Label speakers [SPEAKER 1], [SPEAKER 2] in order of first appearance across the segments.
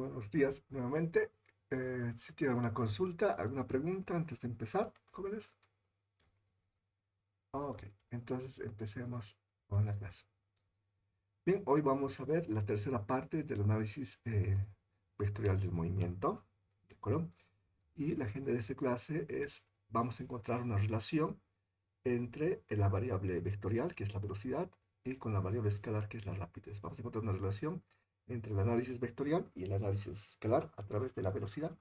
[SPEAKER 1] Buenos días nuevamente. Si tiene alguna consulta, alguna pregunta antes de empezar, jóvenes. Ok, entonces empecemos con la clase. Bien, hoy vamos a ver la tercera parte del análisis vectorial del movimiento, ¿de acuerdo? Y la agenda de esta clase es, vamos a encontrar una relación entre la variable vectorial, que es la velocidad, y con la variable escalar, que es la rapidez. Vamos a encontrar una relación entre el análisis vectorial y el análisis escalar a través de la velocidad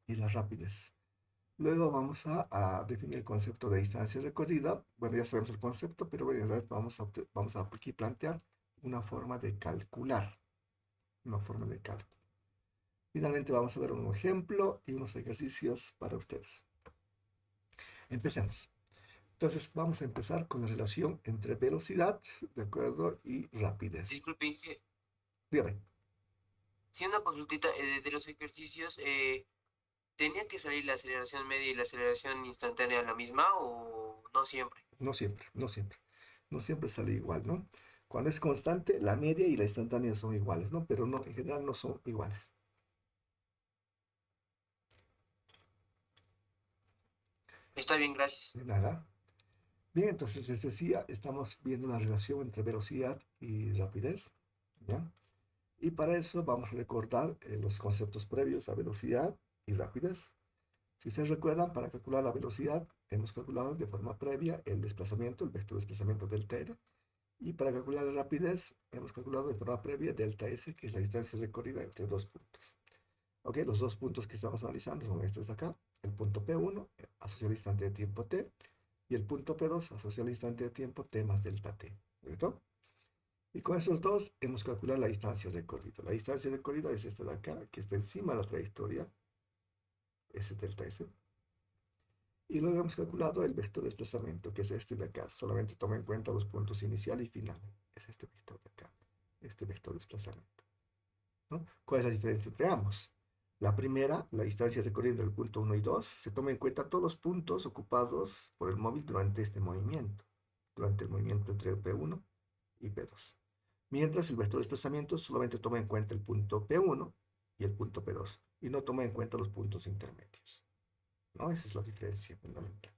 [SPEAKER 1] y la rapidez. Luego vamos a definir el concepto de distancia recorrida. Bueno, ya sabemos el concepto, pero bueno, en realidad vamos a aquí plantear una forma de calcular, una forma de cálculo. Finalmente vamos a ver un ejemplo y unos ejercicios para ustedes. Empecemos. Entonces vamos a empezar con la relación entre velocidad, ¿de acuerdo? Y rapidez.
[SPEAKER 2] Disculpe,
[SPEAKER 1] Dígame.
[SPEAKER 2] si una consultita de los ejercicios, ¿tenía que salir la aceleración media y la aceleración instantánea la misma o no siempre?
[SPEAKER 1] No siempre, no siempre. No siempre sale igual, ¿no? Cuando es constante, la media y la instantánea son iguales, ¿no? Pero no, en general no son iguales.
[SPEAKER 2] Está bien, gracias.
[SPEAKER 1] De nada. Bien, entonces les decía, estamos viendo la relación entre velocidad y rapidez, ¿ya? Y para eso vamos a recordar los conceptos previos a velocidad y rapidez. Si se recuerdan, para calcular la velocidad, hemos calculado de forma previa el desplazamiento, el vector de desplazamiento delta r, y para calcular la rapidez, hemos calculado de forma previa delta s, que es la distancia recorrida entre dos puntos. Ok, los dos puntos que estamos analizando son estos de acá, el punto P1 asociado al instante de tiempo t, y el punto P2 asociado al instante de tiempo t más delta t, ¿cierto? Y con esos dos hemos calculado la distancia recorrida. La distancia recorrida es esta de acá, que está encima de la trayectoria, ese delta s. Y luego hemos calculado el vector de desplazamiento, que es este de acá. Solamente toma en cuenta los puntos inicial y final. Es este vector de acá, este vector de desplazamiento, ¿no? ¿Cuál es la diferencia entre ambos? La primera, la distancia recorrida del punto 1 y 2, se toma en cuenta todos los puntos ocupados por el móvil durante este movimiento, durante el movimiento entre P1 y P2. Mientras el vector de desplazamiento solamente toma en cuenta el punto P1 y el punto P2, y no toma en cuenta los puntos intermedios, ¿no? Esa es la diferencia fundamental.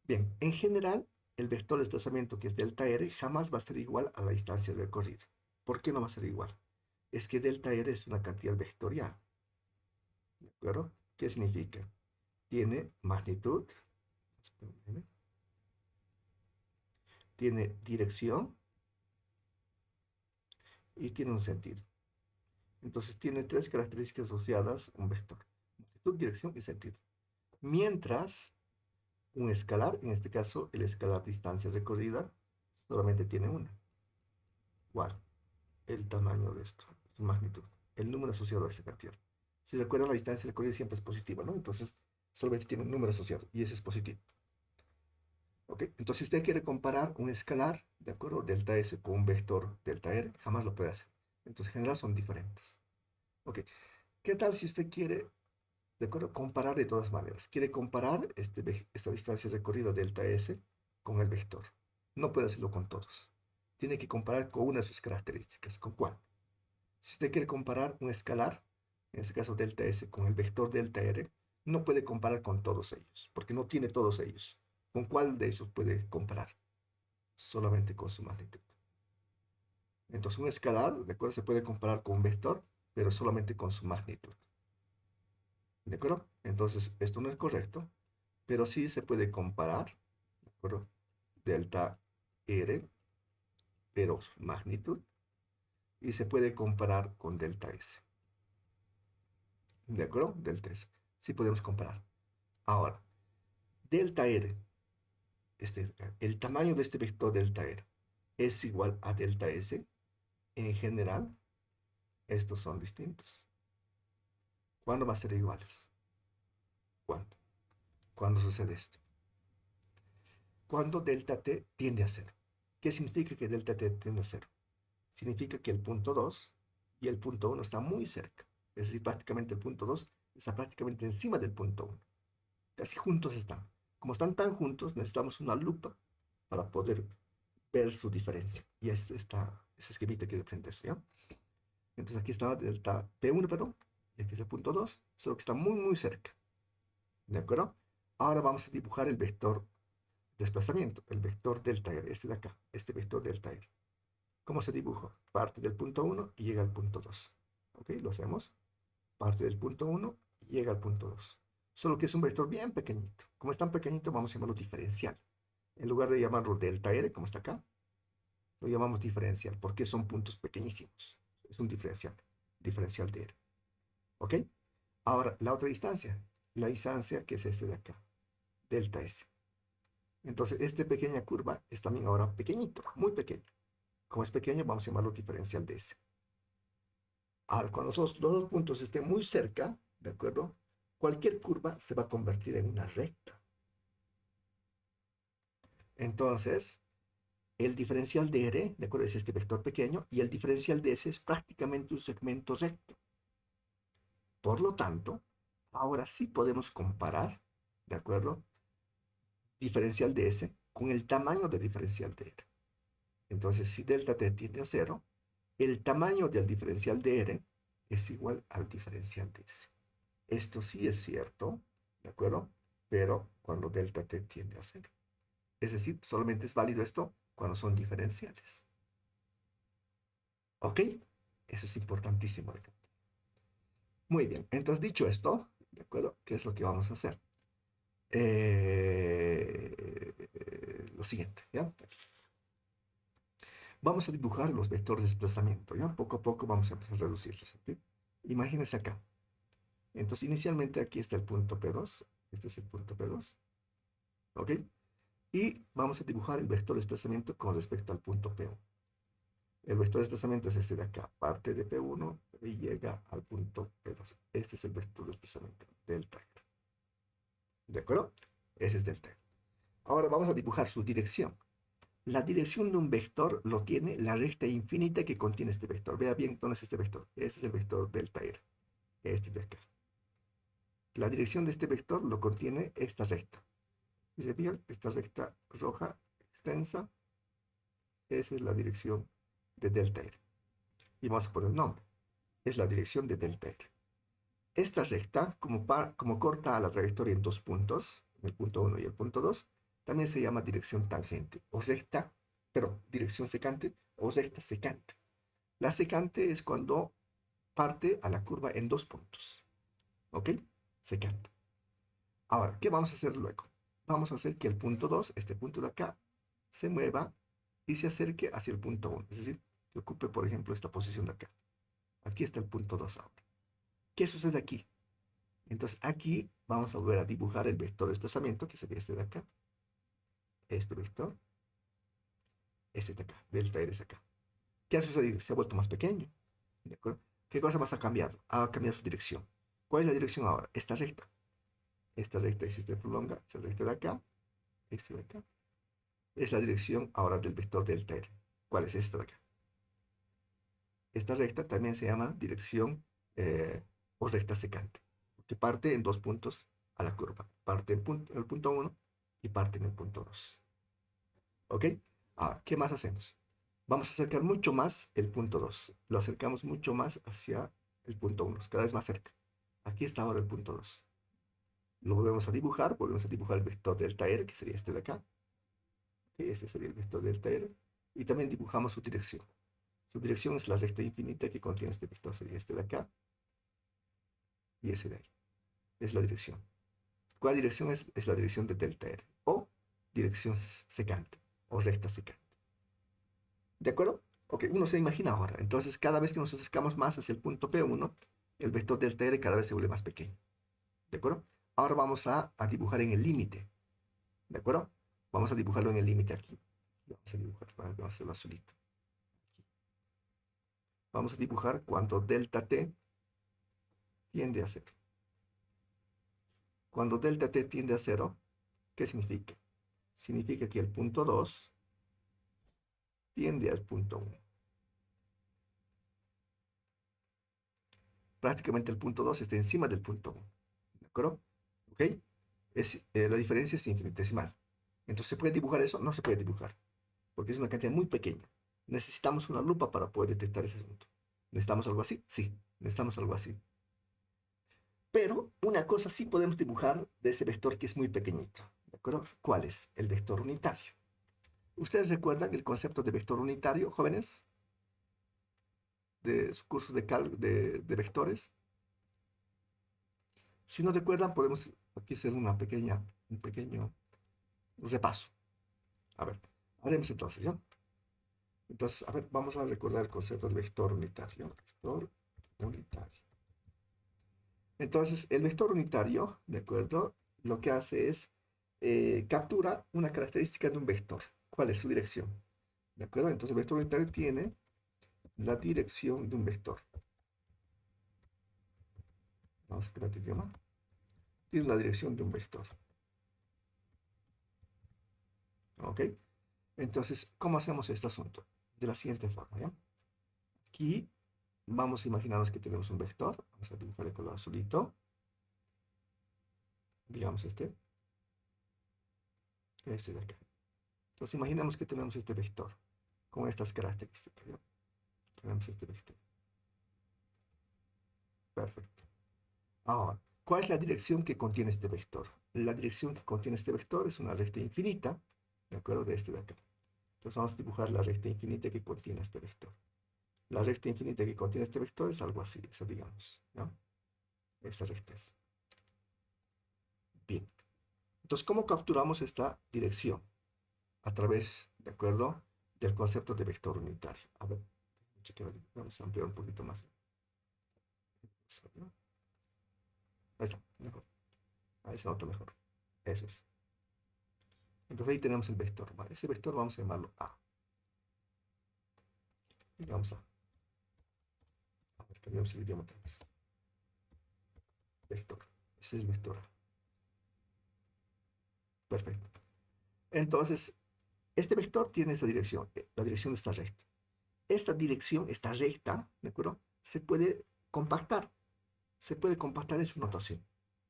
[SPEAKER 1] Bien, en general, el vector de desplazamiento, que es delta r, jamás va a ser igual a la distancia recorrida. ¿Por qué no va a ser igual? Es que delta r es una cantidad vectorial, ¿de acuerdo? ¿Qué significa? Tiene magnitud, tiene dirección y tiene un sentido. Entonces tiene tres características asociadas a un vector: magnitud, dirección y sentido. Mientras un escalar, en este caso el escalar distancia recorrida, solamente tiene una. ¿Cuál? El tamaño de esto, su magnitud, el número asociado a esta cantidad. Si recuerdan, la distancia recorrida siempre es positiva, ¿no? Entonces solamente tiene un número asociado y ese es positivo. ¿Ok? Entonces, si usted quiere comparar un escalar, ¿de acuerdo? Delta S con un vector delta R, jamás lo puede hacer. Entonces, en general son diferentes. ¿Ok? ¿Qué tal si usted quiere, de acuerdo, comparar de todas maneras? Quiere comparar esta distancia recorrida delta S con el vector. No puede hacerlo con todos. Tiene que comparar con una de sus características. ¿Con cuál? Si usted quiere comparar un escalar, en este caso delta S, con el vector delta R, no puede comparar con todos ellos, porque no tiene todos ellos. ¿Con cuál de ellos puede comparar? Solamente con su magnitud. Entonces un escalar, ¿de acuerdo? Se puede comparar con un vector, pero solamente con su magnitud. ¿De acuerdo? Entonces esto no es correcto, pero sí se puede comparar, ¿de acuerdo? Delta R, pero su magnitud, y se puede comparar con delta S. ¿De acuerdo? Delta S. Sí podemos comparar. Ahora, delta R, el tamaño de este vector delta R es igual a delta S. En general, estos son distintos. ¿Cuándo va a ser iguales? ¿Cuándo? ¿Cuándo sucede esto? Cuando delta t tiende a cero. ¿Qué significa que delta t tiende a cero? Significa que el punto 2 y el punto 1 están muy cerca. Es decir, prácticamente el punto 2 está prácticamente encima del punto 1. Casi juntos están. Como están tan juntos, necesitamos una lupa para poder ver su diferencia. Y es ese esquemita que de frente, ¿ya? Entonces aquí está delta P1, perdón, y aquí es el punto 2, solo que está muy, muy cerca. ¿De acuerdo? Ahora vamos a dibujar el vector desplazamiento, el vector delta R, este de acá, este vector delta R. ¿Cómo se dibuja? Parte del punto 1 y llega al punto 2. ¿Ok? Lo hacemos. Parte del punto 1 y llega al punto 2. Solo que es un vector bien pequeñito. Como es tan pequeñito, vamos a llamarlo diferencial. En lugar de llamarlo delta R, como está acá, lo llamamos diferencial, porque son puntos pequeñísimos. Es un diferencial, diferencial de R. ¿Ok? Ahora, la otra distancia, la distancia que es este de acá, delta S. Entonces, esta pequeña curva es también ahora pequeñito, muy pequeño. Como es pequeño, vamos a llamarlo diferencial de S. Ahora, cuando los dos puntos estén muy cerca, ¿de acuerdo? Cualquier curva se va a convertir en una recta. Entonces, el diferencial de R, ¿de acuerdo? Es este vector pequeño, y el diferencial de S es prácticamente un segmento recto. Por lo tanto, ahora sí podemos comparar, ¿de acuerdo? Diferencial de S con el tamaño del diferencial de R. Entonces, si delta t tiende a 0, el tamaño del diferencial de R es igual al diferencial de S. Esto sí es cierto, ¿de acuerdo? Pero cuando delta t tiende a 0. Es decir, solamente es válido esto cuando son diferenciales. ¿Ok? Eso es importantísimo. Muy bien, entonces dicho esto, ¿de acuerdo? ¿Qué es lo que vamos a hacer? Lo siguiente, ¿ya? Vamos a dibujar los vectores de desplazamiento, ¿ya? Poco a poco vamos a empezar a reducirlos, ¿ok? Imagínense acá. Entonces, inicialmente aquí está el punto P2. Este es el punto P2. ¿Ok? Y vamos a dibujar el vector de desplazamiento con respecto al punto P1. El vector de desplazamiento es este de acá. Parte de P1 y llega al punto P2. Este es el vector de desplazamiento, delta R. ¿De acuerdo? Ese es delta R. Ahora vamos a dibujar su dirección. La dirección de un vector lo tiene la recta infinita que contiene este vector. Vea bien dónde es este vector. Este es el vector delta R. Este de acá. La dirección de este vector lo contiene esta recta. Si se fijan, esta recta roja extensa, esa es la dirección de delta R. Y vamos a poner el nombre. Es la dirección de delta R. Esta recta, como corta a la trayectoria en dos puntos, el punto 1 y el punto 2, también se llama dirección tangente o recta, pero dirección secante o recta secante. La secante es cuando parte a la curva en dos puntos. ¿Ok? Secante. Ahora, ¿qué vamos a hacer luego? Vamos a hacer que el punto 2, este punto de acá, se mueva y se acerque hacia el punto 1. Es decir, que ocupe, por ejemplo, esta posición de acá. Aquí está el punto 2 ahora. ¿Qué sucede aquí? Entonces aquí vamos a volver a dibujar el vector de desplazamiento, que sería este de acá. Este vector. Este de acá. Delta R es acá. ¿Qué ha sucedido? Se ha vuelto más pequeño. ¿De acuerdo? ¿Qué cosa más ha cambiado? Ha cambiado su dirección. ¿Cuál es la dirección ahora? Esta recta. Esta recta, y si se prolonga, esta recta de acá, este de acá, es la dirección ahora del vector delta R. ¿Cuál es esta de acá? Esta recta también se llama dirección o recta secante, que parte en dos puntos a la curva. Parte en el punto 1 y parte en el punto 2. ¿Ok? Ahora, ¿qué más hacemos? Vamos a acercar mucho más el punto 2. Lo acercamos mucho más hacia el punto 1, cada vez más cerca. Aquí está ahora el punto 2. Lo volvemos a dibujar el vector delta R, que sería este de acá. Este sería el vector delta R. Y también dibujamos su dirección. Su dirección es la recta infinita que contiene este vector, sería este de acá y ese de ahí. Es la dirección. ¿Cuál dirección es? Es la dirección de delta R o dirección secante o recta secante. ¿De acuerdo? Ok, uno se imagina ahora. Entonces, cada vez que nos acercamos más hacia el punto P1, el vector delta R cada vez se vuelve más pequeño. ¿De acuerdo? Ahora vamos a dibujar en el límite. ¿De acuerdo? Vamos a dibujarlo en el límite aquí. Vamos a dibujar, vamos a hacerlo azulito. Vamos a dibujar cuando delta t tiende a 0. Cuando delta t tiende a 0, ¿qué significa? Significa que el punto 2 tiende al punto 1. Prácticamente el punto 2 está encima del punto 1. ¿De acuerdo? ¿Ok? La diferencia es infinitesimal. Entonces, ¿se puede dibujar eso? No se puede dibujar, porque es una cantidad muy pequeña. Necesitamos una lupa para poder detectar ese asunto. ¿Necesitamos algo así? Sí, necesitamos algo así. Pero una cosa sí podemos dibujar de ese vector que es muy pequeñito. ¿De acuerdo? ¿Cuál es? El vector unitario. ¿Ustedes recuerdan el concepto de vector unitario, jóvenes? De su curso de vectores. Si no recuerdan, podemos aquí hacer un pequeño repaso. A ver, haremos entonces, ¿ya? Entonces, a ver, vamos a recordar el concepto del vector unitario. Vector unitario. Entonces, el vector unitario, ¿de acuerdo? Lo que hace es captura una característica de un vector. ¿Cuál es su dirección? ¿De acuerdo? Entonces, el vector unitario tiene la dirección de un vector. Vamos a crear el idioma. Tiene la dirección de un vector. ¿Ok? Entonces, ¿cómo hacemos este asunto? De la siguiente forma, ¿ya? Aquí vamos a imaginarnos que tenemos un vector. Vamos a dibujarle color azulito. Digamos este de acá. Entonces, imaginemos que tenemos este vector con estas características, ¿ya? Tenemos este vector. Perfecto. Ahora, ¿cuál es la dirección que contiene este vector? La dirección que contiene este vector es una recta infinita, ¿de acuerdo? De este de acá. Entonces, vamos a dibujar la recta infinita que contiene este vector. La recta infinita que contiene este vector es algo así, esa digamos, ¿no? Esa recta es. Bien. Entonces, ¿cómo capturamos esta dirección? A través, ¿de acuerdo? Del concepto de vector unitario. A ver, vamos a ampliar un poquito más. Ahí está, mejor. Ahí se nota mejor. Eso es. Entonces ahí tenemos el vector, ¿vale? Ese vector vamos a llamarlo A. Y vamos a ver, cambiamos el idioma otra vez. Vector. Ese es el vector A. Perfecto. Entonces, este vector tiene esa dirección, la dirección de esta recta. Esta dirección, esta recta, ¿de acuerdo? Se puede compactar en su notación.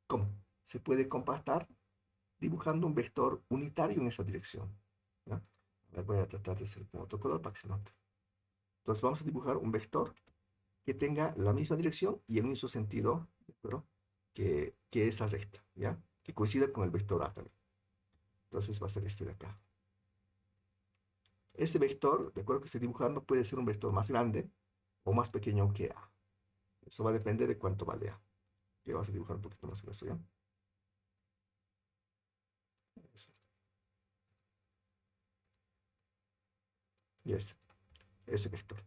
[SPEAKER 1] ¿Cómo? Se puede compactar dibujando un vector unitario en esa dirección. ¿Ya? A ver, voy a tratar de hacer con otro color para que se note. Entonces vamos a dibujar un vector que tenga la misma dirección y el mismo sentido, ¿de acuerdo? Que esa recta, ¿ya? Que coincida con el vector A también. Entonces va a ser este de acá. Este vector, de acuerdo que estoy dibujando, puede ser un vector más grande o más pequeño que A. Eso va a depender de cuánto vale A. Que vamos a dibujar un poquito más eso, ¿ya? Eso. Y ese vector.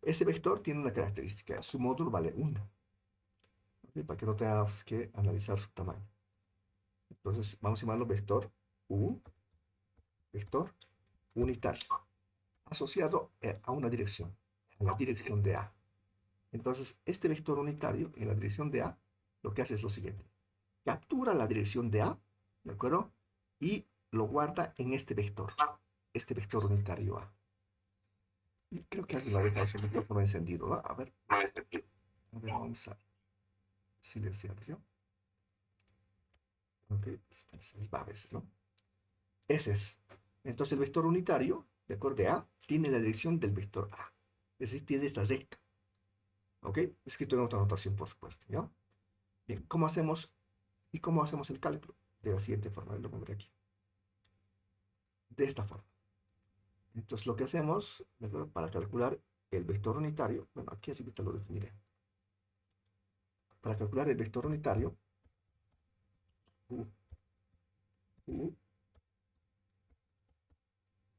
[SPEAKER 1] Ese vector tiene una característica. Su módulo vale 1. ¿Ok? Para que no tengamos que analizar su tamaño. Entonces, vamos a llamarlo vector U, vector unitario, asociado a una dirección, a la dirección de A. Entonces, este vector unitario en la dirección de A, lo que hace es lo siguiente. Captura la dirección de A, ¿de acuerdo? Y lo guarda en este vector unitario A. Y creo que alguien lo ha dejado ese micrófono encendido, ¿no? Vamos a silenciarlo, ¿sí? Ok, se les va a veces, ¿no? Ese es. Entonces el vector unitario, de acuerdo de A, tiene la dirección del vector A. Es decir, tiene esta recta. ¿Ok? Escrito en otra notación, por supuesto, ¿ya? Bien, ¿cómo hacemos el cálculo? De la siguiente forma, lo pondré aquí. De esta forma. Entonces lo que hacemos, ¿de acuerdo? Para calcular el vector unitario, bueno, aquí así te lo definiré. Para calcular el vector unitario, U, U,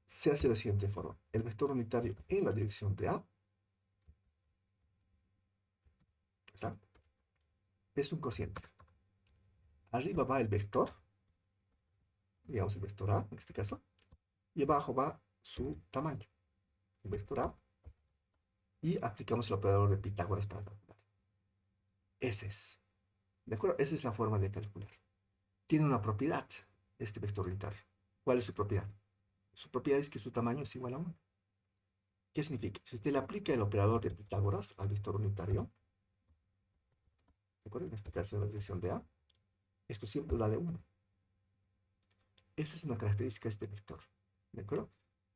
[SPEAKER 1] se hace de la siguiente forma. El vector unitario en la dirección de A, ¿está? Es un cociente. Arriba va el vector, digamos el vector A en este caso, y abajo va su tamaño, el vector A, y aplicamos el operador de Pitágoras para calcular. Ese es. ¿De acuerdo? Esa es la forma de calcular. Tiene una propiedad, este vector unitario. ¿Cuál es su propiedad? Su propiedad es que su tamaño es igual a 1. ¿Qué significa? Si usted le aplica el operador de Pitágoras al vector unitario, ¿de acuerdo? En este caso, en la dirección de A, esto siempre vale 1. Esa es una característica de este vector. ¿De acuerdo?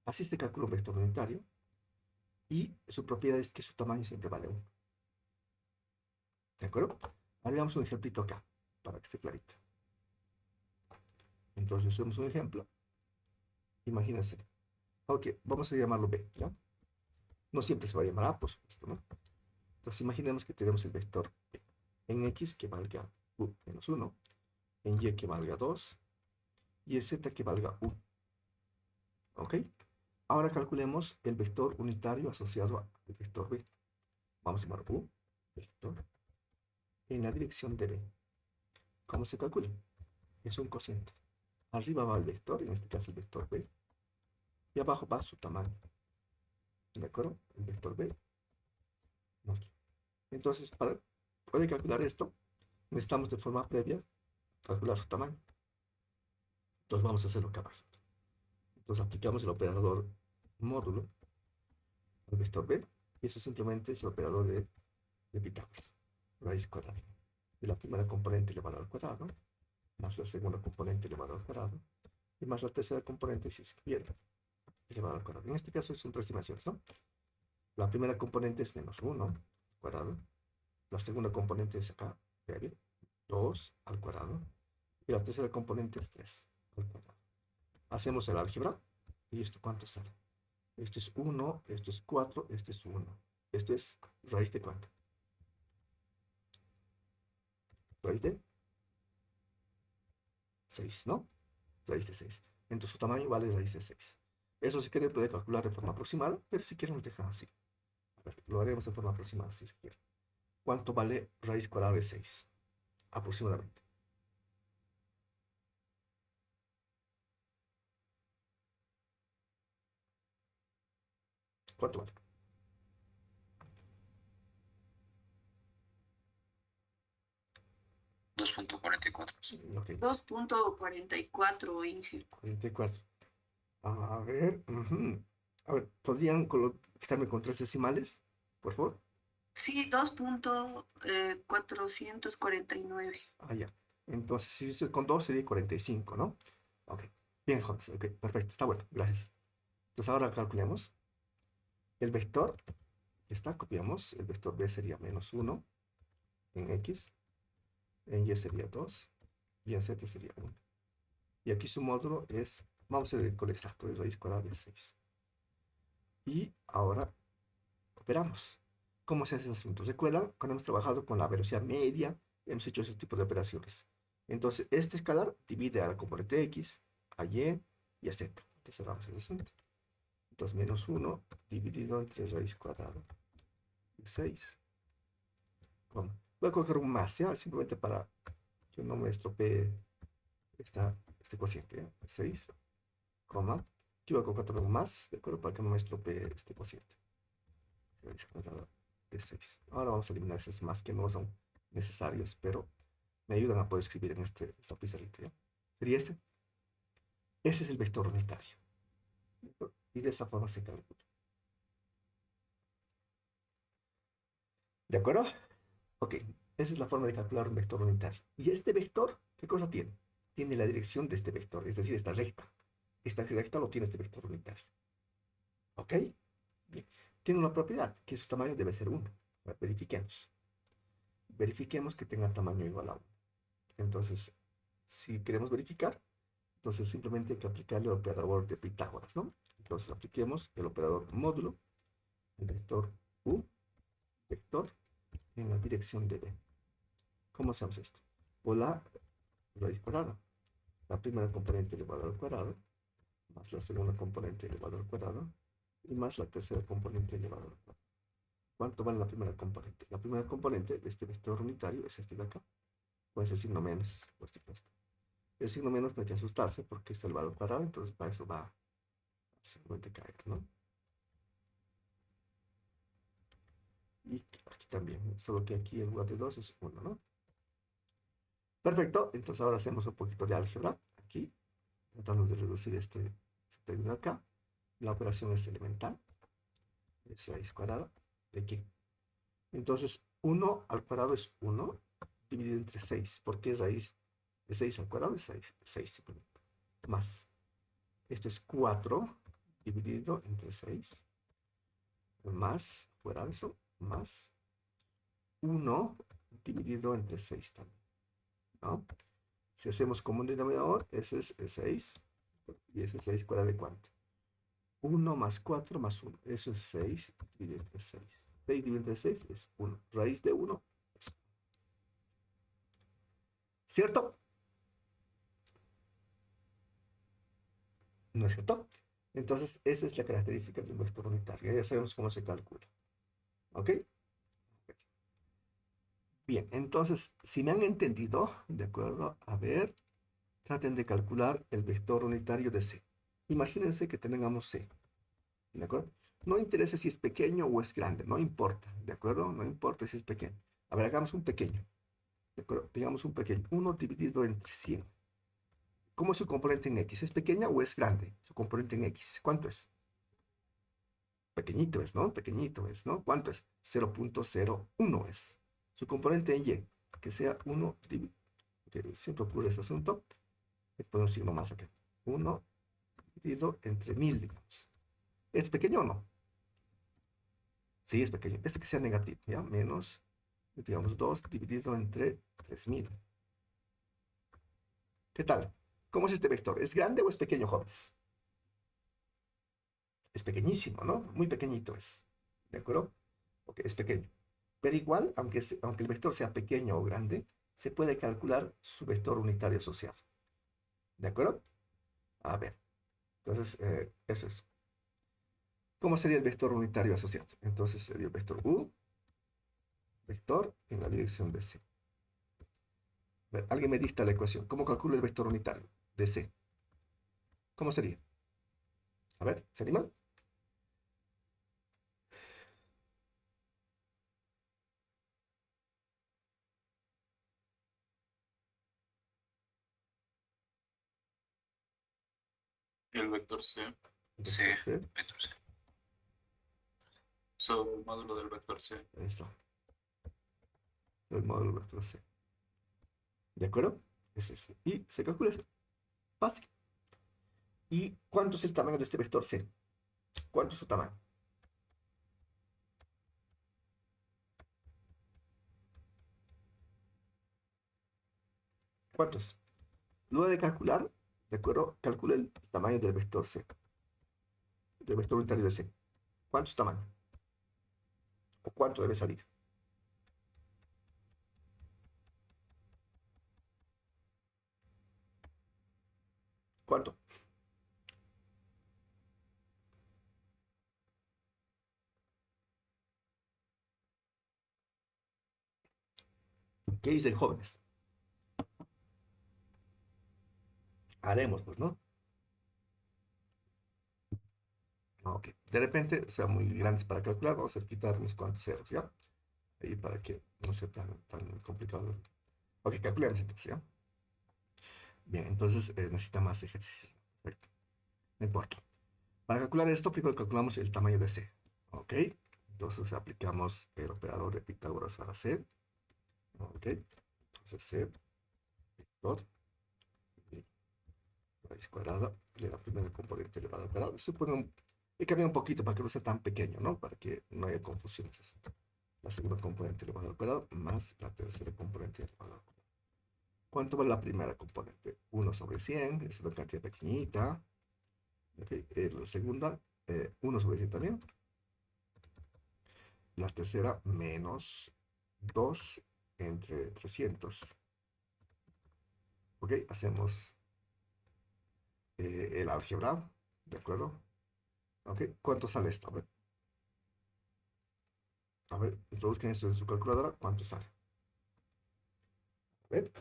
[SPEAKER 1] Así se calcula un vector unitario. y su propiedad es que su tamaño siempre vale 1. ¿De acuerdo? Ahora veamos un ejemplito acá, para que esté clarito. Entonces hacemos un ejemplo. Imagínense. Ok, vamos a llamarlo B, ¿ya? No siempre se va a llamar A, por supuesto, ¿no? Entonces imaginemos que tenemos el vector B en X que valga U menos 1, en Y que valga 2 y en Z que valga 1. ¿Ok? Ahora calculemos el vector unitario asociado al vector B. Vamos a llamar U, vector, en la dirección de B. ¿Cómo se calcula? Es un cociente. Arriba va el vector, en este caso el vector B, y abajo va su tamaño. ¿De acuerdo? El vector B. Entonces, para poder calcular esto, necesitamos de forma previa calcular su tamaño. Entonces vamos a hacerlo acá abajo. Entonces aplicamos el operador módulo al vector B, y eso simplemente es el operador de Pitágoras, raíz cuadrada. De la primera componente elevado al cuadrado, más la segunda componente elevado al cuadrado, y más la tercera componente, si es que viene, elevado al cuadrado. En este caso son 3 dimensiones, ¿no? La primera componente es menos 1 al cuadrado, la segunda componente es acá, vea bien, 2 al cuadrado, y la tercera componente es 3 al cuadrado. Hacemos el álgebra, y esto ¿cuánto sale? Esto es 1, esto es 4, esto es 1. Esto es raíz de ¿cuánto? Raíz de 6, ¿no? Raíz de 6. Entonces su tamaño vale raíz de 6. Eso si quieren puede calcular de forma aproximada, pero si quieren lo dejan así. A ver, lo haremos de forma aproximada si se quiere. ¿Cuánto vale raíz cuadrada de 6? Aproximadamente. ¿Cuánto vale?
[SPEAKER 2] 2.44.
[SPEAKER 1] Ok,
[SPEAKER 3] 2.44, Inge.
[SPEAKER 1] 44. A ver, a ver, ¿podrían quitarme con 3 decimales, por favor?
[SPEAKER 3] Sí, 2.449.
[SPEAKER 1] Ah, ya. Entonces, si es con 2 sería 45, ¿no? Ok. Bien, Jorge. Ok, perfecto. Está bueno. Gracias. Entonces, ahora calculemos. El vector, ya está, copiamos. El vector B sería menos 1 en X. En Y sería 2. Y en Z sería 1. Y aquí su módulo es, vamos a ver con exacto, es raíz cuadrada de 6. Y ahora operamos. ¿Cómo se hace ese asunto? ¿Recuerdan? Cuando hemos trabajado con la velocidad media, hemos hecho ese tipo de operaciones. Entonces, este escalar divide a la componente X, a Y y a Z. Entonces, vamos a el asunto. Entonces, menos 1 dividido entre raíz cuadrada de 6. ¿Cómo? Voy a coger un más, ¿ya? Simplemente para que no me estropee este cociente, ¿ya? 6, coma. Aquí voy a colocar un más, ¿de acuerdo? Para que no me estropee este cociente. Raíz cuadrada de 6. Ahora vamos a eliminar esos más que no son necesarios, pero me ayudan a poder escribir en esta pizarrita, ¿ya? Sería este. Ese es el vector unitario. Y de esa forma se calcula. ¿De acuerdo? Ok, esa es la forma de calcular un vector unitario. ¿Y este vector qué cosa tiene? Tiene la dirección de este vector, es decir, esta recta. Esta recta lo tiene este vector unitario. ¿Ok? Bien. Tiene una propiedad, que su tamaño debe ser 1. Verifiquemos. Verifiquemos que tenga tamaño igual a 1. Entonces, si queremos verificar, entonces simplemente hay que aplicarle el operador de Pitágoras, ¿no? Entonces apliquemos el operador módulo, el vector U, vector, en la dirección de B. ¿Cómo hacemos esto? Por la raíz cuadrada. La primera componente elevado al cuadrado, más la segunda componente elevado al cuadrado, y más la tercera componente elevado al cuadrado. ¿Cuánto vale la primera componente? La primera componente de este vector unitario es este de acá. Pues el signo menos, por supuesto. El signo menos no hay que asustarse porque está elevado al cuadrado, entonces para eso va a simplemente caer, ¿no? Y aquí también, solo que aquí en lugar de 2 es 1, ¿no? Perfecto, entonces ahora hacemos un poquito de álgebra aquí, tratando de reducir este término acá. La operación es elemental, es raíz cuadrada de aquí. Entonces, 1 al cuadrado es 1 dividido entre 6, porque raíz de 6 al cuadrado es 6, 6 simplemente. Más, esto es 4 dividido entre 6, más, fuera de eso, más 1 dividido entre 6 también, ¿no? Si hacemos común denominador, ese es 6, y ese 6, ¿cuál de cuánto? 1 más 4 más 1, eso es 6 dividido entre 6. 6 dividido entre 6 es 1, raíz de 1 es 1. ¿Cierto? ¿No es cierto? Entonces, esa es la característica de un vector unitario. Ya sabemos cómo se calcula. ¿Ok? Bien, entonces, si me han entendido, ¿de acuerdo? A ver, traten de calcular el vector unitario de C. Imagínense que tengamos C, ¿de acuerdo? No interesa si es pequeño o es grande, no importa, ¿de acuerdo? No importa si es pequeño. A ver, hagamos un pequeño, ¿de acuerdo? Digamos un pequeño, 1 dividido entre 100. ¿Cómo es su componente en X? ¿Es pequeña o es grande? Su componente en X, ¿cuánto es? Pequeñito es, ¿no? Pequeñito es, ¿no? ¿Cuánto es? 0.01 es. Su componente en Y, que sea 1 dividido, que siempre ocurre ese asunto, le pongo un signo más acá. 1 dividido entre 1000, digamos. ¿Es pequeño o no? Sí, es pequeño. Este que sea negativo, ¿ya? Menos, digamos, 2 dividido entre 3000. ¿Qué tal? ¿Cómo es este vector? ¿Es grande o es pequeño, jóvenes? Es pequeñísimo, ¿no? Muy pequeñito es. ¿De acuerdo? Ok, es pequeño. Pero igual, aunque el vector sea pequeño o grande, se puede calcular su vector unitario asociado. ¿De acuerdo? A ver. Entonces, eso es. ¿Cómo sería el vector unitario asociado? Entonces sería el vector U, vector en la dirección de C. A ver, alguien me dicta la ecuación. ¿Cómo calculo el vector unitario de C? ¿Cómo sería? A ver, ¿se animan?
[SPEAKER 4] El vector C.
[SPEAKER 2] Sí,
[SPEAKER 1] Vector C.
[SPEAKER 2] vector C.
[SPEAKER 4] Sobre el módulo del vector C.
[SPEAKER 1] Eso. El módulo vector C. ¿De acuerdo? Es ese. Y se calcula eso. Fácil. ¿Y cuánto es el tamaño de este vector C? ¿Cuánto es su tamaño? ¿Cuánto es? Luego de calcular, ¿de acuerdo? Calcula el tamaño del vector C, del vector unitario de C. ¿Cuánto es tamaño? ¿O cuánto debe salir? ¿Cuánto? ¿Qué dicen jóvenes? Haremos, pues, ¿no? Ok. De repente, sean muy grandes para calcular, vamos a quitar unos cuantos ceros, ¿ya? Ahí para que no sea tan complicado. Ok, calculemos entonces, ¿ya? Bien, entonces necesita más ejercicios. Perfecto. No importa. Para calcular esto, primero calculamos el tamaño de C. ¿Ok? Entonces aplicamos el operador de Pitágoras para C. ¿Ok? Entonces C, vector, y raíz cuadrada de la primera componente elevada al cuadrado. He cambiado un poquito para que no sea tan pequeño, ¿no? Para que no haya confusiones. La segunda componente elevada al cuadrado más la tercera componente elevada al cuadrado. ¿Cuánto vale la primera componente? 1 sobre 100, es una cantidad pequeñita. ¿Okay? La segunda, 1 sobre 100 también. La tercera, menos 2 entre 300. ¿Ok? Hacemos el álgebra, ¿de acuerdo? ¿Ok? ¿Cuánto sale esto? A ver, introduzcan esto en su calculadora, ¿cuánto sale? A ver.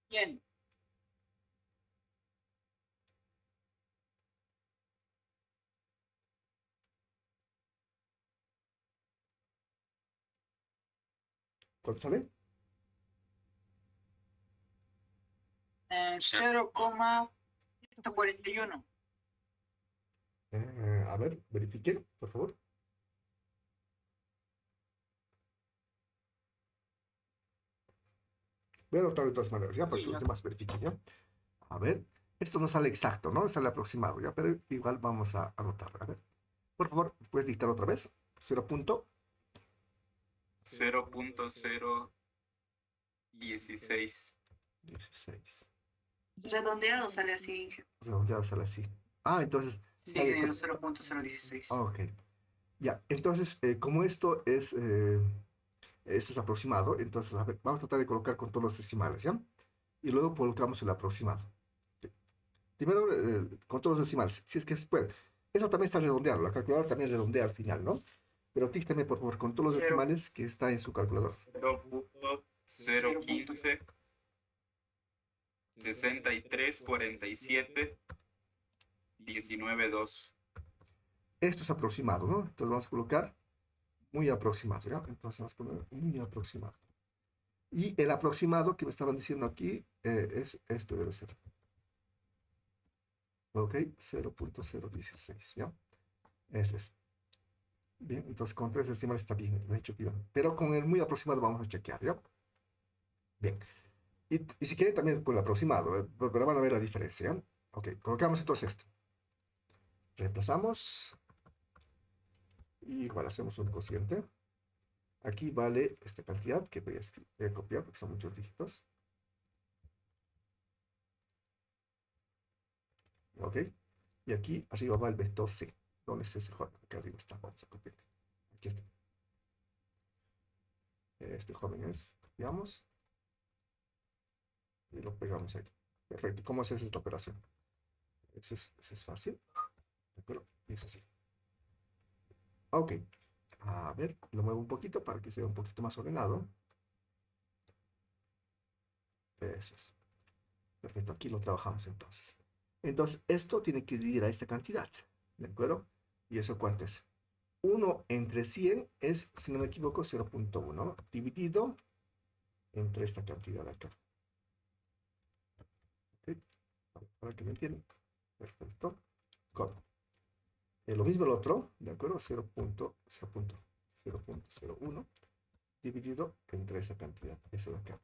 [SPEAKER 5] Bien,
[SPEAKER 1] ¿Cuánto sale?
[SPEAKER 5] 0,141.
[SPEAKER 1] A ver, verifiquen, por favor. Voy a anotar de todas maneras, ¿ya? Para que
[SPEAKER 5] Sí,
[SPEAKER 1] los demás verifiquen, ¿ya? A ver, esto no sale exacto, ¿no? Sale aproximado, ¿ya? Pero igual vamos a anotarlo. A ver, por favor, ¿puedes dictar otra vez?
[SPEAKER 4] 0.016.
[SPEAKER 1] 0.16.
[SPEAKER 3] Redondeado sale así, Inge.
[SPEAKER 1] Redondeado sale así. Ah, entonces
[SPEAKER 5] Sí,
[SPEAKER 1] sale
[SPEAKER 5] ingeniero,
[SPEAKER 1] con-
[SPEAKER 5] 0.016.
[SPEAKER 1] Ok. Ya, entonces, como esto es aproximado, entonces, a ver, vamos a tratar de colocar con todos los decimales, ¿ya? Y luego colocamos el aproximado. Ok. Primero, con todos los decimales, si es que se puede. Eso también está redondeado, la calculadora también redondea al final, ¿no? Pero díctame, por favor, con todos los
[SPEAKER 5] Cero.
[SPEAKER 1] decimales que está en su calculadora.
[SPEAKER 4] 0.015. 63.47. 19.2.
[SPEAKER 1] Esto es aproximado, ¿no? Entonces vamos a colocar muy aproximado, ¿ya? Entonces vamos a poner muy aproximado. Y el aproximado que me estaban diciendo aquí es este debe ser. Ok, 0.016, ¿ya? Ese es. Bien, entonces con 3 decimales está bien, lo he hecho bien. Pero con el muy aproximado vamos a chequear, ¿ya? Bien. Y si quieren también con el aproximado, pero van a ver la diferencia, ¿ya? Ok, colocamos entonces esto. Reemplazamos. Y igual hacemos un cociente. Aquí vale esta cantidad que voy a copiar porque son muchos dígitos. Ok. Y aquí arriba va el vector C. ¿Dónde es ese joven? Aquí arriba está. Vamos a copiar. Aquí está. Este joven es. Copiamos. Y lo pegamos ahí. Perfecto. ¿Cómo haces esta operación? Eso es fácil. ¿De acuerdo? Y es así. Ok. A ver, lo muevo un poquito para que sea un poquito más ordenado. Eso es. Perfecto. Aquí lo trabajamos entonces. Entonces, esto tiene que dividir a esta cantidad. ¿De acuerdo? ¿Y eso cuánto es? 1 entre 100 es, si no me equivoco, 0.1 dividido entre esta cantidad de acá. ¿Ok? Para que me entiendan. Perfecto. Con. Lo mismo el otro, ¿de acuerdo? 0.01 dividido entre esa cantidad, eso de acá.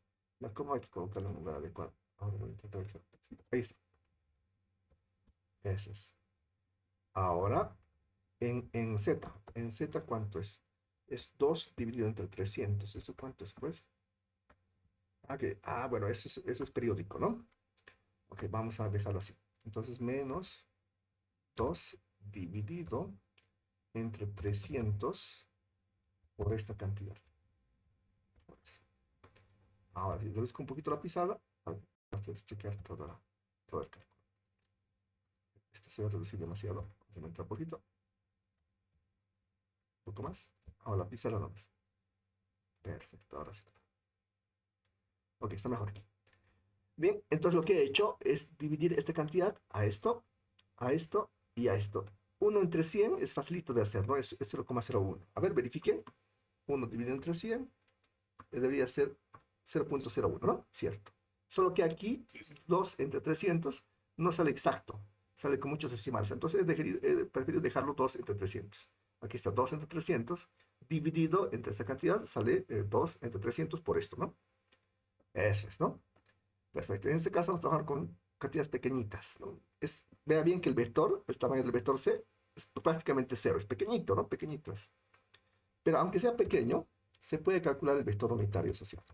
[SPEAKER 1] ¿Cómo hay que colocarlo en un lugar adecuado? Ahora voy a intentar hacer. Sí, ahí está. Eso es. Ahora, en Z. En Z, ¿cuánto es? Es 2 dividido entre 300. ¿Eso cuánto es, pues? Bueno, eso es periódico, ¿no? Ok, vamos a dejarlo así. Entonces, menos 2 dividido entre 300 por esta cantidad. Ahora, si reduzco un poquito la pizarra, para chequear todo el cálculo. Esto se va a reducir demasiado. Se me entra un poquito. Un poco más. Ahora la pizarra no más. Perfecto, ahora sí. Ok, está mejor. Bien, entonces lo que he hecho es dividir esta cantidad a esto y a esto. 1 entre 100 es facilito de hacer, ¿no? Es 0,01. A ver, verifiquen. 1 dividido entre 100 debería ser 0.01, ¿no? Cierto. Solo que aquí,
[SPEAKER 4] Sí, sí.
[SPEAKER 1] 2 entre 300 no sale exacto. Sale con muchos decimales. Entonces he preferido dejarlo 2 entre 300. Aquí está 2 entre 300 dividido entre esta cantidad sale 2 entre 300 por esto, ¿no? Eso es, ¿no? Perfecto. En este caso vamos a trabajar con cantidades pequeñitas, ¿no? Vea bien que el vector, el tamaño del vector C, es prácticamente cero. Es pequeñito, ¿no? Pequeñito es. Pero aunque sea pequeño, se puede calcular el vector unitario asociado.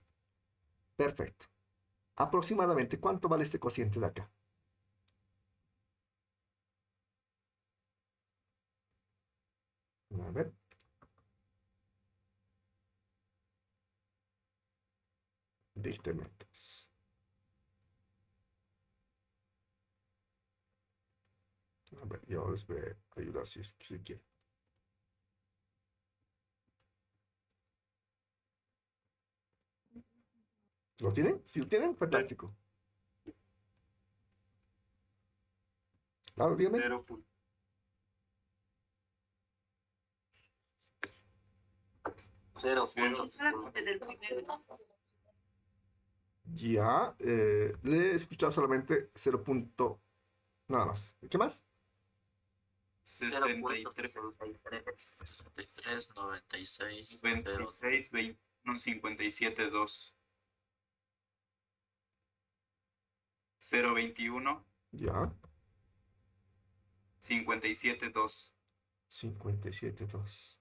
[SPEAKER 1] Perfecto. Aproximadamente, ¿cuánto vale este cociente de acá? A ver. Dígame entonces. A ver, yo les voy a ayudar si quieren. ¿Lo tienen? Si lo tienen, fantástico. Claro, dígame.
[SPEAKER 4] 0.
[SPEAKER 2] Cero
[SPEAKER 4] Cero.
[SPEAKER 2] punto
[SPEAKER 3] Solamente del primero.
[SPEAKER 1] Ya, le he escuchado solamente 0. Nada más. ¿Qué más?
[SPEAKER 4] 63.
[SPEAKER 6] 63, 96,
[SPEAKER 4] 26, 20, no, 57, 2. 0,21,
[SPEAKER 1] Ya,
[SPEAKER 4] 57, 2.
[SPEAKER 1] 57,2.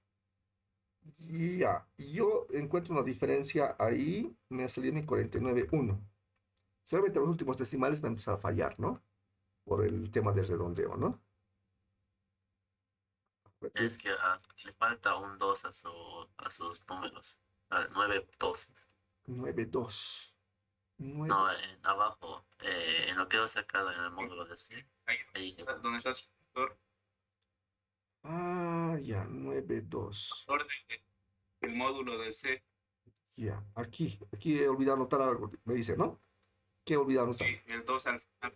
[SPEAKER 1] Ya, yo encuentro una diferencia ahí, me ha salido mi 49,1. Solamente los últimos decimales me han empezado a fallar, ¿no? Por el tema del redondeo, ¿no?
[SPEAKER 6] Es que le falta un 2 a sus números. 9 doses.
[SPEAKER 1] 9,2. 9.
[SPEAKER 6] No, en abajo, en lo que he sacado en el módulo de C.
[SPEAKER 4] Ahí,
[SPEAKER 6] Ahí es.
[SPEAKER 4] ¿dónde está su factor?
[SPEAKER 1] Ah, ya, 9,2.
[SPEAKER 4] Factor del módulo de C.
[SPEAKER 1] Ya, aquí he olvidado anotar algo, me dice, ¿no? ¿Qué he olvidado anotar?
[SPEAKER 4] Sí, el 2 al final.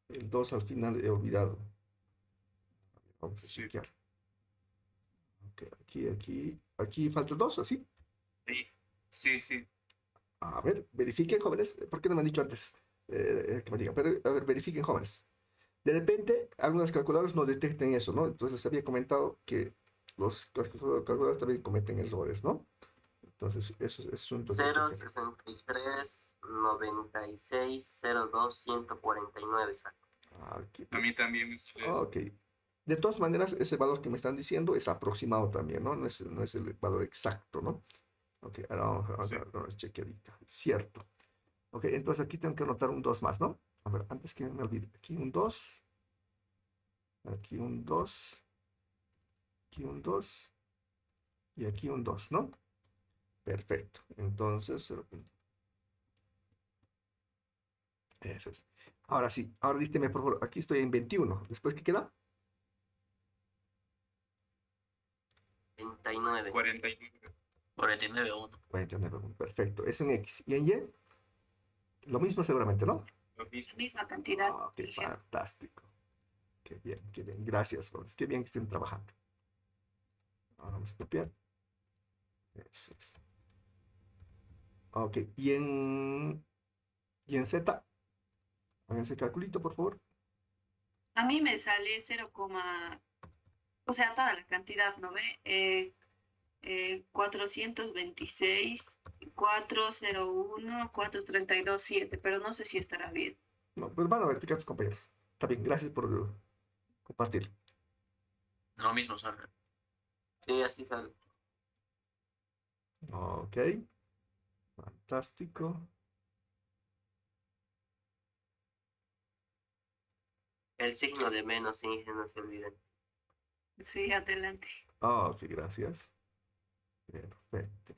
[SPEAKER 1] El 2 al final he olvidado. Vamos a
[SPEAKER 4] Sí.
[SPEAKER 1] chequear. Ok, aquí falta el 2, ¿así?
[SPEAKER 4] Sí, sí, sí.
[SPEAKER 1] A ver, verifiquen, jóvenes. ¿Por qué no me han dicho antes que me digan? Pero, a ver, verifiquen, jóvenes. De repente, algunas calculadoras no detecten eso, ¿no? Entonces les había comentado que los calculadores también cometen errores, ¿no? Entonces, eso es un toque.
[SPEAKER 2] 063 96 02 149.
[SPEAKER 1] Aquí.
[SPEAKER 4] A mí también me sale eso.
[SPEAKER 1] Ok. De todas maneras, ese valor que me están diciendo es aproximado también, ¿no? No es el valor exacto, ¿no? Ok, ahora vamos
[SPEAKER 4] Sí.
[SPEAKER 1] a dar una chequeadita. Cierto. Ok, entonces aquí tengo que anotar un 2 más, ¿no? A ver, antes que me olvide. Aquí un 2. Aquí un 2. Aquí un 2. Y aquí un 2, ¿no? Perfecto. Entonces, eso es. Ahora sí, ahora dígame por favor, aquí estoy en 21. ¿Después qué queda?
[SPEAKER 2] 39.
[SPEAKER 4] 49.
[SPEAKER 6] 49, 1.
[SPEAKER 1] 49. Perfecto. Es en X. ¿Y en Y? Lo mismo seguramente, ¿no?
[SPEAKER 4] Lo
[SPEAKER 3] La
[SPEAKER 4] mismo.
[SPEAKER 3] misma cantidad,
[SPEAKER 1] Ah, qué
[SPEAKER 3] Inge.
[SPEAKER 1] fantástico. Qué bien, qué bien. Gracias, jóvenes. Qué bien que estén trabajando. Ahora vamos a copiar. Eso es. Ok, y en Z, háganse calculito, por favor.
[SPEAKER 3] A mí me sale 0, o sea, toda la cantidad, ¿no ve? 426, 401, 432, 7, pero no sé si estará bien.
[SPEAKER 1] No, pues van a verificar sus compañeros. Está bien, gracias por compartir.
[SPEAKER 6] Lo mismo sale.
[SPEAKER 2] Sí, así sale.
[SPEAKER 1] Ok, fantástico.
[SPEAKER 2] El signo de menos, Inge, no se olviden.
[SPEAKER 3] Sí, adelante.
[SPEAKER 1] Ok, gracias. Perfecto,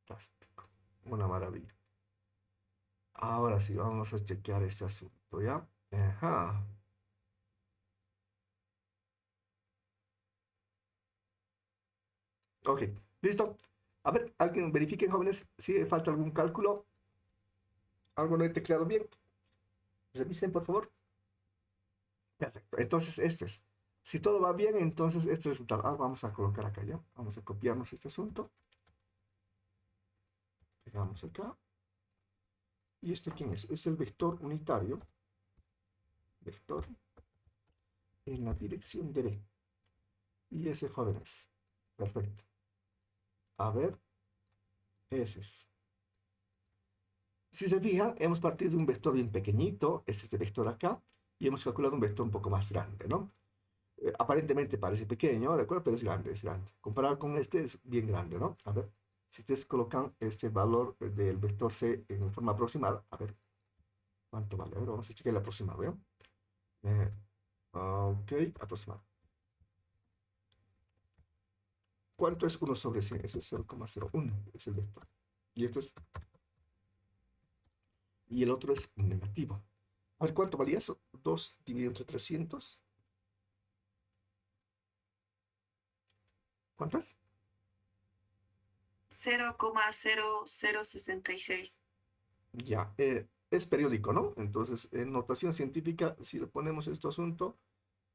[SPEAKER 1] fantástico. Una maravilla. Ahora sí, vamos a chequear este asunto, ¿ya? Ajá. Ok, listo. A ver, alguien verifiquen, jóvenes, si falta algún cálculo. Algo no he tecleado bien. Revisen, por favor. Perfecto. Entonces, esto es. Si todo va bien, entonces este es el resultado. Vamos a colocar acá ya. Vamos a copiarnos este asunto. Pegamos acá. ¿Y este quién es? Es el vector unitario. Vector en la dirección de B. Y ese, jóvenes. Perfecto. A ver, ese es. Si se fijan, hemos partido de un vector bien pequeñito, es este vector acá, y hemos calculado un vector un poco más grande, ¿no? Aparentemente parece pequeño, ¿de acuerdo? Pero es grande, es grande. Comparado con este es bien grande, ¿no? A ver, si ustedes colocan este valor del vector C en forma aproximada, a ver, ¿cuánto vale? A ver, vamos a checar el aproximado, ¿ya? Ok, aproximado. ¿Cuánto es 1 sobre 100? Eso es 0,01, es el vector. Y esto es... Y el otro es negativo. A ver, ¿cuánto valía eso? 2 dividido entre 300. ¿Cuántas?
[SPEAKER 3] 0,0066.
[SPEAKER 1] Ya, es periódico, ¿no? Entonces, en notación científica, si le ponemos este asunto,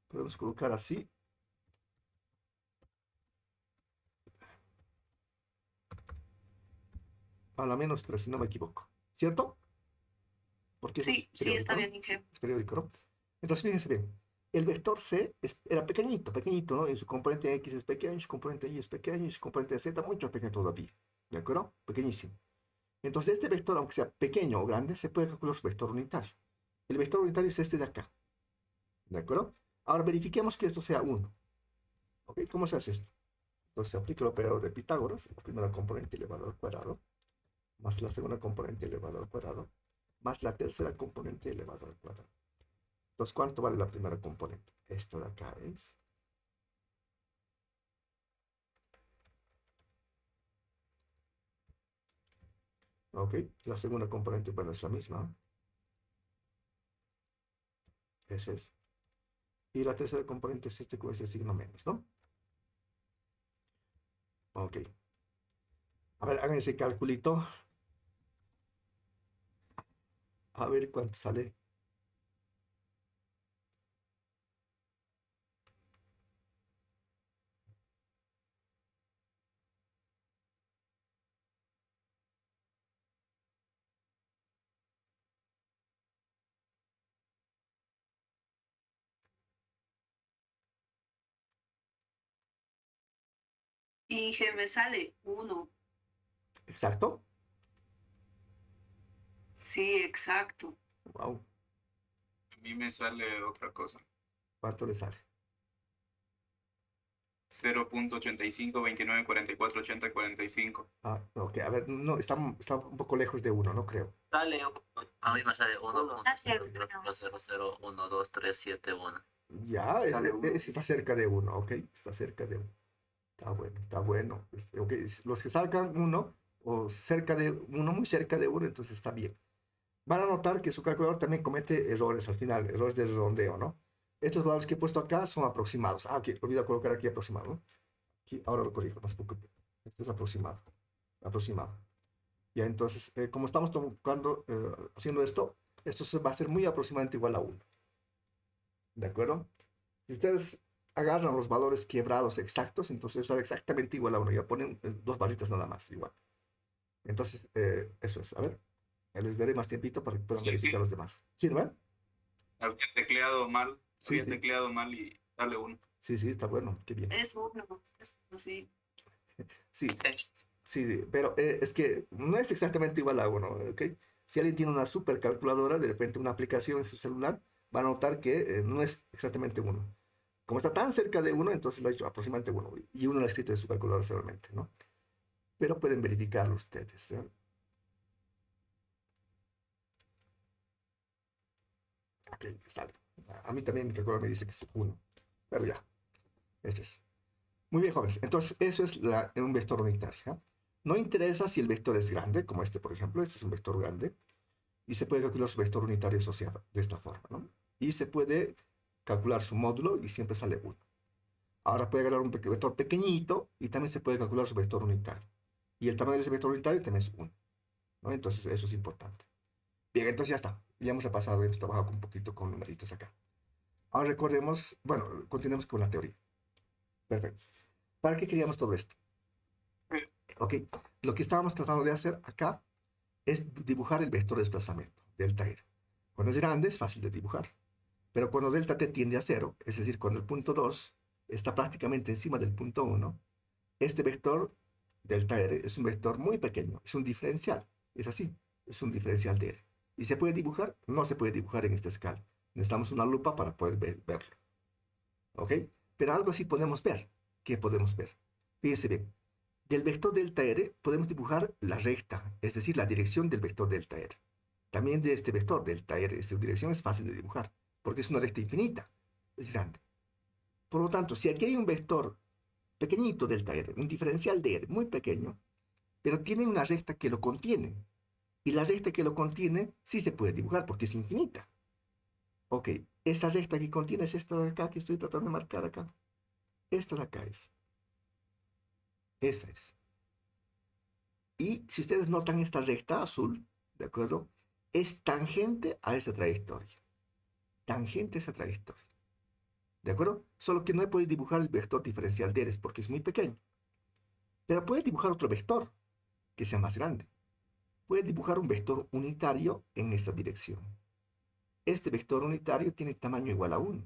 [SPEAKER 1] podemos colocar así. A la menos 3, si no me equivoco. ¿Cierto? Porque eso es
[SPEAKER 3] Sí, sí,
[SPEAKER 1] periódico,
[SPEAKER 3] está
[SPEAKER 1] ¿no?
[SPEAKER 3] bien,
[SPEAKER 1] Sí,
[SPEAKER 3] Inge.
[SPEAKER 1] es periódico, ¿no? Entonces, fíjense bien. El vector C era pequeñito, pequeñito, ¿no? En su componente X es pequeño, su componente Y es pequeño, y su componente Z mucho pequeño todavía. ¿De acuerdo? Pequeñísimo. Entonces este vector, aunque sea pequeño o grande, se puede calcular su vector unitario. El vector unitario es este de acá. ¿De acuerdo? Ahora verifiquemos que esto sea 1. ¿Ok? ¿Cómo se hace esto? Entonces se aplica el operador de Pitágoras, la primera componente elevado al cuadrado, más la segunda componente elevado al cuadrado, más la tercera componente elevado al cuadrado. Entonces, ¿cuánto vale la primera componente? Esto de acá es... Ok, la segunda componente, bueno, es la misma. Ese es. Y la tercera componente es este con ese signo menos, ¿no? Ok. A ver, hagan ese calculito. A ver cuánto sale.
[SPEAKER 3] Y que me sale 1.
[SPEAKER 1] ¿Exacto?
[SPEAKER 3] Sí, exacto.
[SPEAKER 1] Wow.
[SPEAKER 4] A mí me sale otra cosa.
[SPEAKER 1] ¿Cuánto le sale?
[SPEAKER 4] 0.85, 29, 44, 80, 45.
[SPEAKER 1] Ah, ok. A ver, no, está un poco lejos de 1, no creo.
[SPEAKER 2] Dale,
[SPEAKER 6] A mí me sale
[SPEAKER 2] Uno.
[SPEAKER 6] 1.0000012371.
[SPEAKER 1] Ya,
[SPEAKER 2] Sale uno.
[SPEAKER 1] está cerca de 1, ok. Está cerca de 1. Está bueno, está bueno. Ok, los que salgan 1 o cerca de 1, muy cerca de 1, entonces está bien. Van a notar que su calculador también comete errores al final, errores de redondeo, ¿no? Estos valores que he puesto acá son aproximados. Ah, ok, olvidé colocar aquí aproximado, ¿no? Aquí, ahora lo corrijo, no se preocupe. Esto es aproximado. Aproximado. Ya, entonces, como estamos haciendo esto, va a ser muy aproximadamente igual a 1. ¿De acuerdo? Si ustedes agarran los valores quebrados exactos, entonces sale exactamente igual a 1. Ya ponen dos barritas nada más, igual. Entonces, eso es. A ver, les daré más tiempito para que puedan
[SPEAKER 4] Sí,
[SPEAKER 1] verificar
[SPEAKER 4] sí.
[SPEAKER 1] los demás. ¿Sí, no ven?
[SPEAKER 4] Había tecleado mal.
[SPEAKER 1] Sí,
[SPEAKER 4] Había
[SPEAKER 1] sí.
[SPEAKER 4] tecleado mal y dale uno.
[SPEAKER 1] Sí, sí, está bueno, qué bien.
[SPEAKER 3] Es 1. Sí.
[SPEAKER 1] Sí, sí, pero es que no es exactamente igual a 1, ¿ok? Si alguien tiene una supercalculadora, de repente una aplicación en su celular, va a notar que no es exactamente 1. Como está tan cerca de 1, entonces lo ha hecho aproximadamente 1. Y 1 lo ha escrito en su calculadora seguramente, ¿no? Pero pueden verificarlo ustedes, ¿eh? Ok, sale. A mí también mi calculadora me dice que es 1. Pero ya, este es. Muy bien, jóvenes. Entonces, eso es un vector unitario, ¿eh? No interesa si el vector es grande, como este, por ejemplo. Este es un vector grande. Y se puede calcular su vector unitario asociado de esta forma, ¿no? Y se puede calcular su módulo y siempre sale 1. Ahora puede agarrar un vector pequeñito y también se puede calcular su vector unitario. Y el tamaño de ese vector unitario también es 1, ¿no? Entonces, eso es importante. Bien, entonces ya está. Ya hemos repasado, hemos trabajado un poquito con numeritos acá. Ahora recordemos, bueno, continuemos con la teoría. Perfecto. ¿Para qué queríamos todo esto? Ok, lo que estábamos tratando de hacer acá es dibujar el vector de desplazamiento, delta R. Cuando es grande es fácil de dibujar, pero cuando delta t tiende a 0, es decir, cuando el punto 2 está prácticamente encima del punto 1, este vector delta R es un vector muy pequeño, es un diferencial, es así, es un diferencial de R. ¿Y se puede dibujar? No se puede dibujar en esta escala. Necesitamos una lupa para poder verlo. ¿Ok? Pero algo sí podemos ver. ¿Qué podemos ver? Fíjense bien. Del vector delta R podemos dibujar la recta, es decir, la dirección del vector delta R. También de este vector delta R, su dirección es fácil de dibujar, porque es una recta infinita, es grande. Por lo tanto, si aquí hay un vector pequeñito delta R, un diferencial de R muy pequeño, pero tiene una recta que lo contiene, y la recta que lo contiene sí se puede dibujar porque es infinita. Ok, esa recta que contiene es esta de acá que estoy tratando de marcar acá. Esta de acá es. Esa es. Y si ustedes notan esta recta azul, ¿de acuerdo? Es tangente a esa trayectoria. Tangente a esa trayectoria. ¿De acuerdo? Solo que no he podido dibujar el vector diferencial de Eres porque es muy pequeño. Pero puede dibujar otro vector que sea más grande. Puede dibujar un vector unitario en esta dirección. Este vector unitario tiene tamaño igual a 1.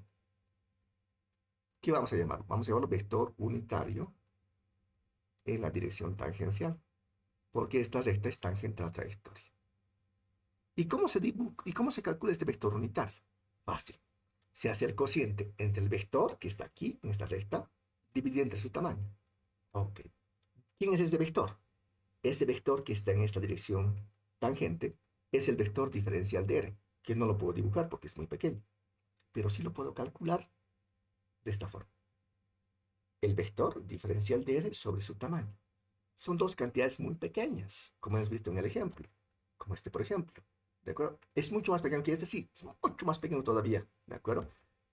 [SPEAKER 1] ¿Qué vamos a llamar? Vamos a llamarlo vector unitario en la dirección tangencial. porque esta recta es tangente a la trayectoria. ¿Y cómo se calcula este vector unitario? Fácil. Se hace el cociente entre el vector que está aquí, en esta recta, dividido entre su tamaño. Ok. ¿Quién es ese vector? Ese vector que está en esta dirección tangente es el vector diferencial de R, que no lo puedo dibujar porque es muy pequeño, pero sí lo puedo calcular de esta forma. El vector diferencial de R sobre su tamaño. Son dos cantidades muy pequeñas, como hemos visto en el ejemplo, como este, por ejemplo. ¿De acuerdo? Es mucho más pequeño que este, sí, es mucho más pequeño todavía, ¿de acuerdo?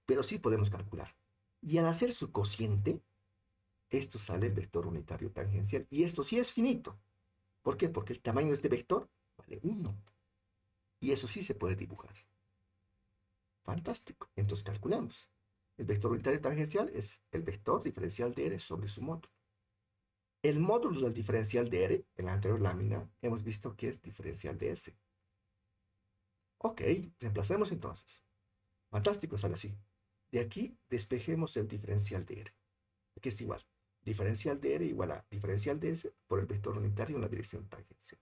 [SPEAKER 1] Pero sí podemos calcular. Y al hacer su cociente, esto sale el vector unitario tangencial. Y esto sí es finito. ¿Por qué? Porque el tamaño de este vector vale 1. Y eso sí se puede dibujar. Fantástico. Entonces calculamos. El vector unitario tangencial es el vector diferencial de R sobre su módulo. El módulo del diferencial de R, en la anterior lámina, hemos visto que es diferencial de S. Ok, reemplacemos entonces. Fantástico, sale así. De aquí despejemos el diferencial de R, que es igual. Diferencial de R igual a diferencial de S por el vector unitario en la dirección tangencial.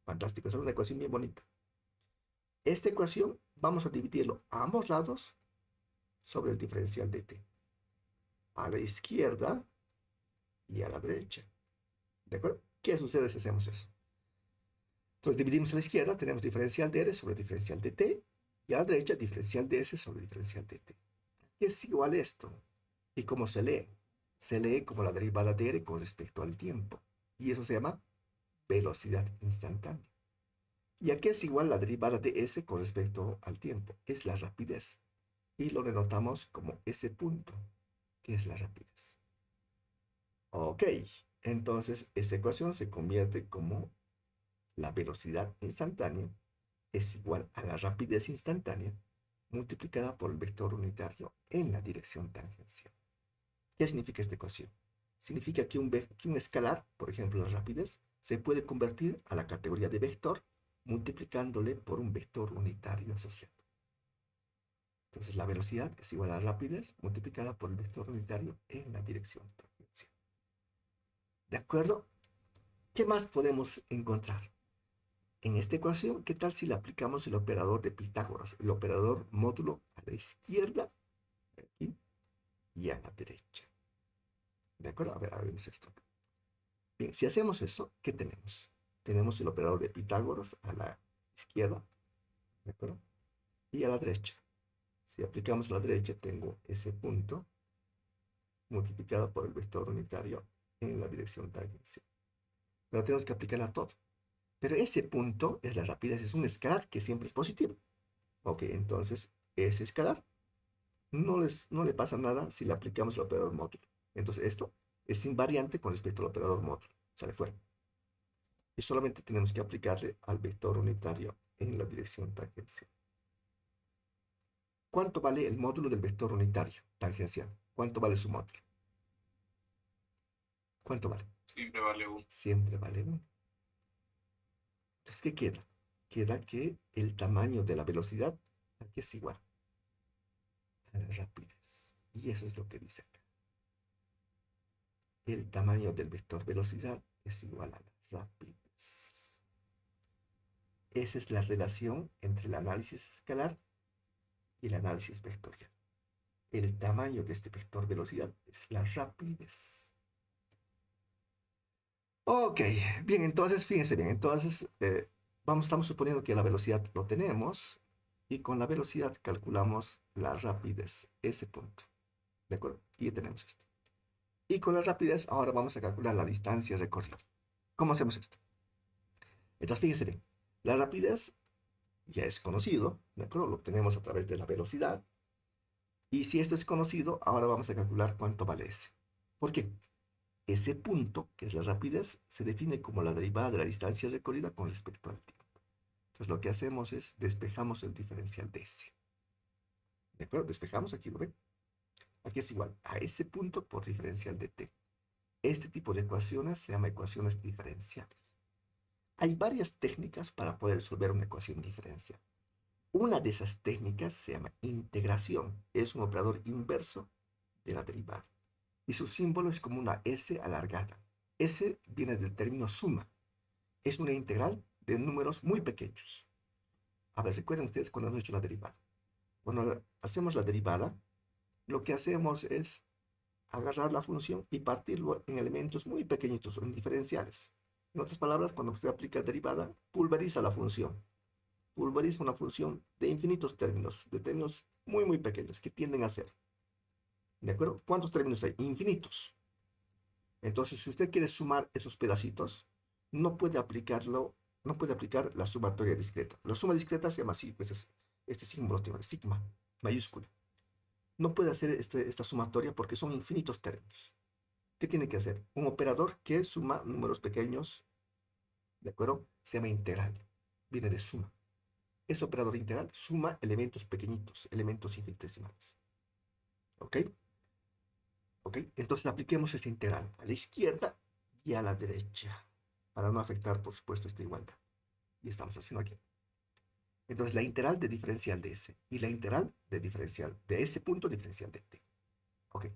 [SPEAKER 1] Fantástico, esa es una ecuación bien bonita. Esta ecuación vamos a dividirlo a ambos lados sobre el diferencial de T. A la izquierda y a la derecha. ¿De acuerdo? ¿Qué sucede si hacemos eso? Entonces dividimos a la izquierda, tenemos diferencial de R sobre diferencial de T, y a la derecha diferencial de S sobre diferencial de T. ¿Qué es igual a esto? ¿Y cómo se lee? Se lee como la derivada de R con respecto al tiempo, y eso se llama velocidad instantánea. ¿Y a qué es igual la derivada de S con respecto al tiempo? Es la rapidez, y lo denotamos como S punto, que es la rapidez. Ok, entonces esa ecuación se convierte como la velocidad instantánea es igual a la rapidez instantánea multiplicada por el vector unitario en la dirección tangencial. ¿Qué significa esta ecuación? Significa que un escalar, por ejemplo la rapidez, se puede convertir a la categoría de vector multiplicándole por un vector unitario asociado. Entonces la velocidad es igual a la rapidez multiplicada por el vector unitario en la dirección tangencial. ¿De acuerdo? ¿Qué más podemos encontrar? En esta ecuación, ¿qué tal si le aplicamos el operador de Pitágoras? El operador módulo a la izquierda, aquí, y a la derecha. ¿De acuerdo? A ver, hagamos esto. Bien, si hacemos eso, ¿qué tenemos? Tenemos el operador de Pitágoras a la izquierda, ¿de acuerdo? Y a la derecha. Si aplicamos a la derecha, tengo ese punto multiplicado por el vector unitario en la dirección tangencial. Pero tenemos que aplicarla a todo. Pero ese punto es la rapidez, es un escalar que siempre es positivo. Ok, entonces ese escalar no le pasa nada si le aplicamos el operador módulo. Entonces esto es invariante con respecto al operador módulo. Sale fuera. Y solamente tenemos que aplicarle al vector unitario en la dirección tangencial. ¿Cuánto vale el módulo del vector unitario tangencial? ¿Cuánto vale su módulo? ¿Cuánto vale?
[SPEAKER 4] Siempre vale 1.
[SPEAKER 1] Siempre vale 1. Entonces, ¿qué queda? Queda que el tamaño de la velocidad aquí es igual a la rapidez. Y eso es lo que dice acá. El tamaño del vector velocidad es igual a la rapidez. Esa es la relación entre el análisis escalar y el análisis vectorial. El tamaño de este vector velocidad es la rapidez. Ok, bien, entonces, fíjense bien, entonces estamos suponiendo que la velocidad lo tenemos y con la velocidad calculamos la rapidez, ese punto, ¿de acuerdo? Y ya tenemos esto. Y con la rapidez ahora vamos a calcular la distancia recorrida. ¿Cómo hacemos esto? Entonces, fíjense bien, la rapidez ya es conocido, ¿de acuerdo? Lo obtenemos a través de la velocidad. Y si esto es conocido, ahora vamos a calcular cuánto vale ese. ¿Por qué? Ese punto, que es la rapidez, se define como la derivada de la distancia recorrida con respecto al tiempo. Entonces lo que hacemos es despejamos el diferencial de S. ¿De acuerdo? Despejamos, aquí lo ven. Aquí es igual a ese punto por diferencial de T. Este tipo de ecuaciones se llama ecuaciones diferenciales. Hay varias técnicas para poder resolver una ecuación diferencial. Una de esas técnicas se llama integración. Es un operador inverso de la derivada. Y su símbolo es como una S alargada. S viene del término suma. es una integral de números muy pequeños. A ver, recuerden ustedes cuando hemos hecho la derivada. Cuando hacemos la derivada, lo que hacemos es agarrar la función y partirlo en elementos muy pequeñitos, en diferenciales. En otras palabras, cuando usted aplica derivada, pulveriza la función. Pulveriza una función de infinitos términos, de términos muy, muy pequeños, que tienden a ser. ¿De acuerdo? ¿Cuántos términos hay? Infinitos. Entonces, si usted quiere sumar esos pedacitos, no puede aplicar la sumatoria discreta. La suma discreta se llama así, pues este símbolo tiene sigma, mayúscula. No puede hacer esta sumatoria porque son infinitos términos. ¿Qué tiene que hacer? Un operador que suma números pequeños, ¿de acuerdo? Se llama integral. Viene de suma. Este operador integral suma elementos pequeñitos, elementos infinitesimales. ¿Ok? ¿Ok? Entonces apliquemos esta integral a la izquierda y a la derecha, para no afectar, por supuesto, esta igualdad. Y estamos haciendo aquí. Entonces la integral de diferencial de S y la integral de diferencial de S punto diferencial de T. ¿Ok?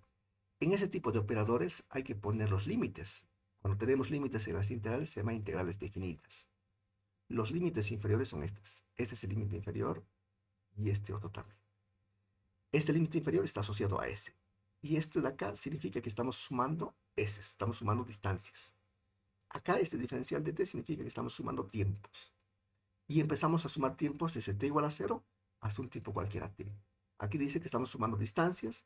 [SPEAKER 1] En ese tipo de operadores hay que poner los límites. Cuando tenemos límites en las integrales se llaman integrales definidas. Los límites inferiores son estos. Este es el límite inferior y este otro también. Este límite inferior está asociado a S. Y este de acá significa que estamos sumando S, estamos sumando distancias. Acá este diferencial de T significa que estamos sumando tiempos. Y empezamos a sumar tiempos desde T igual a 0 hasta un tiempo cualquiera T. Aquí dice que estamos sumando distancias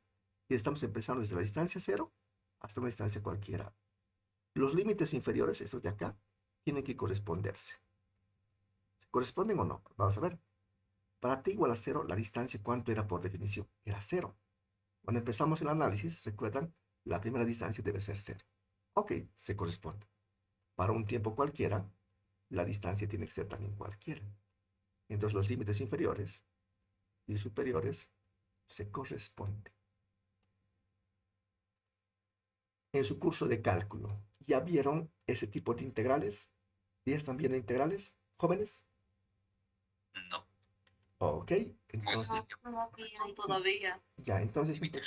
[SPEAKER 1] y estamos empezando desde la distancia 0 hasta una distancia cualquiera. Los límites inferiores, estos de acá, tienen que corresponderse. ¿Se corresponden o no? Vamos a ver. Para T igual a 0, la distancia, ¿cuánto era por definición? Era 0. Cuando empezamos el análisis, recuerdan, la primera distancia debe ser 0. Ok, se corresponde. Para un tiempo cualquiera, la distancia tiene que ser también cualquiera. Entonces los límites inferiores y superiores se corresponden. En su curso de cálculo, ¿ya vieron ese tipo de integrales? ¿Ya están viendo integrales, jóvenes?
[SPEAKER 6] No.
[SPEAKER 1] Ok, entonces,
[SPEAKER 3] No bien todavía.
[SPEAKER 1] ya, entonces,
[SPEAKER 6] Siguiente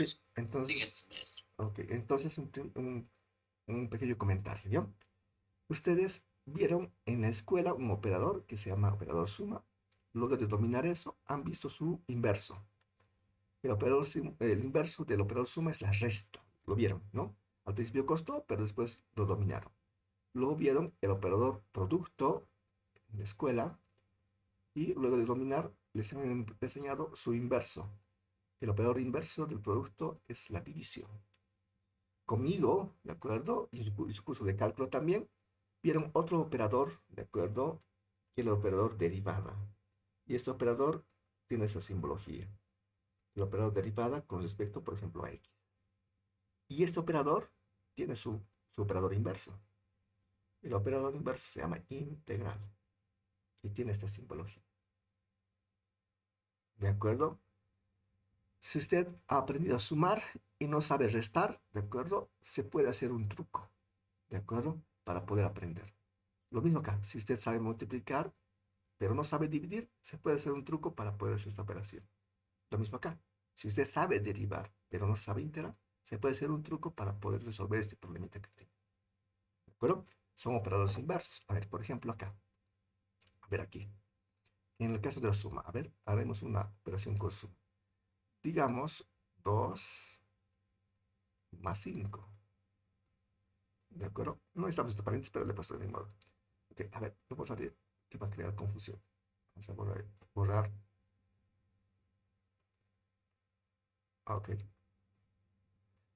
[SPEAKER 6] semestre.
[SPEAKER 1] okay, entonces un pequeño comentario, ¿ya? Ustedes vieron en la escuela un operador que se llama operador suma. Luego de dominar eso, han visto su inverso. El inverso del operador suma es la resta. Lo vieron, ¿no? Al principio costó, pero después lo dominaron. Luego vieron el operador producto en la escuela y luego de dominar les han enseñado su inverso. El operador inverso del producto es la división. Conmigo, ¿de acuerdo? Y su curso de cálculo también, vieron otro operador, ¿de acuerdo? Que el operador derivada. Y este operador tiene esa simbología. El operador derivada con respecto, por ejemplo, a x. Y este operador tiene su operador inverso. El operador inverso se llama integral. Y tiene esta simbología. ¿De acuerdo? Si usted ha aprendido a sumar y no sabe restar, ¿de acuerdo? Se puede hacer un truco, ¿de acuerdo? Para poder aprender. Lo mismo acá, si usted sabe multiplicar, pero no sabe dividir, se puede hacer un truco para poder hacer esta operación. Lo mismo acá, si usted sabe derivar, pero no sabe integrar, se puede hacer un truco para poder resolver este problemita que tiene. ¿De acuerdo? Son operadores inversos. A ver, por ejemplo, acá. A ver aquí. En el caso de la suma, a ver, haremos una operación con suma. Digamos 2 más 5. ¿De acuerdo? No estamos entre paréntesis, pero le he puesto de mismo modo. Ok, a ver, vamos a ver que va a crear confusión. Vamos a borrar. Ok.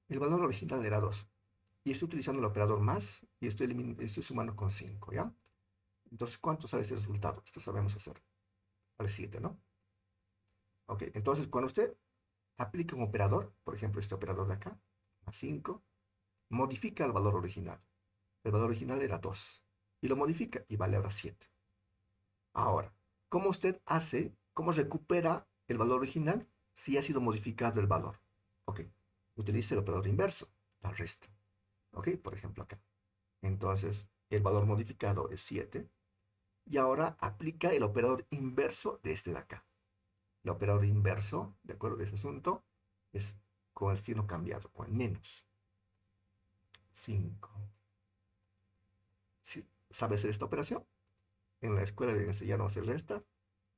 [SPEAKER 1] El valor original era 2. Y estoy utilizando el operador más y estoy sumando con 5, ¿ya? Entonces, ¿cuánto sale ese resultado? Esto sabemos hacer. Vale 7, ¿no? Ok, entonces cuando usted aplica un operador, por ejemplo, este operador de acá, más 5, modifica el valor original. El valor original era 2. Y lo modifica y vale ahora 7. Ahora, ¿cómo usted cómo recupera el valor original si ha sido modificado el valor? Ok, utiliza el operador inverso, la resta. Ok, por ejemplo acá. Entonces, el valor modificado es 7. Y ahora aplica el operador inverso de este de acá. El operador inverso, de acuerdo de ese asunto, es con el signo cambiado, con el menos. 5. sabe hacer esta operación. En la escuela le enseñaron a hacer resta.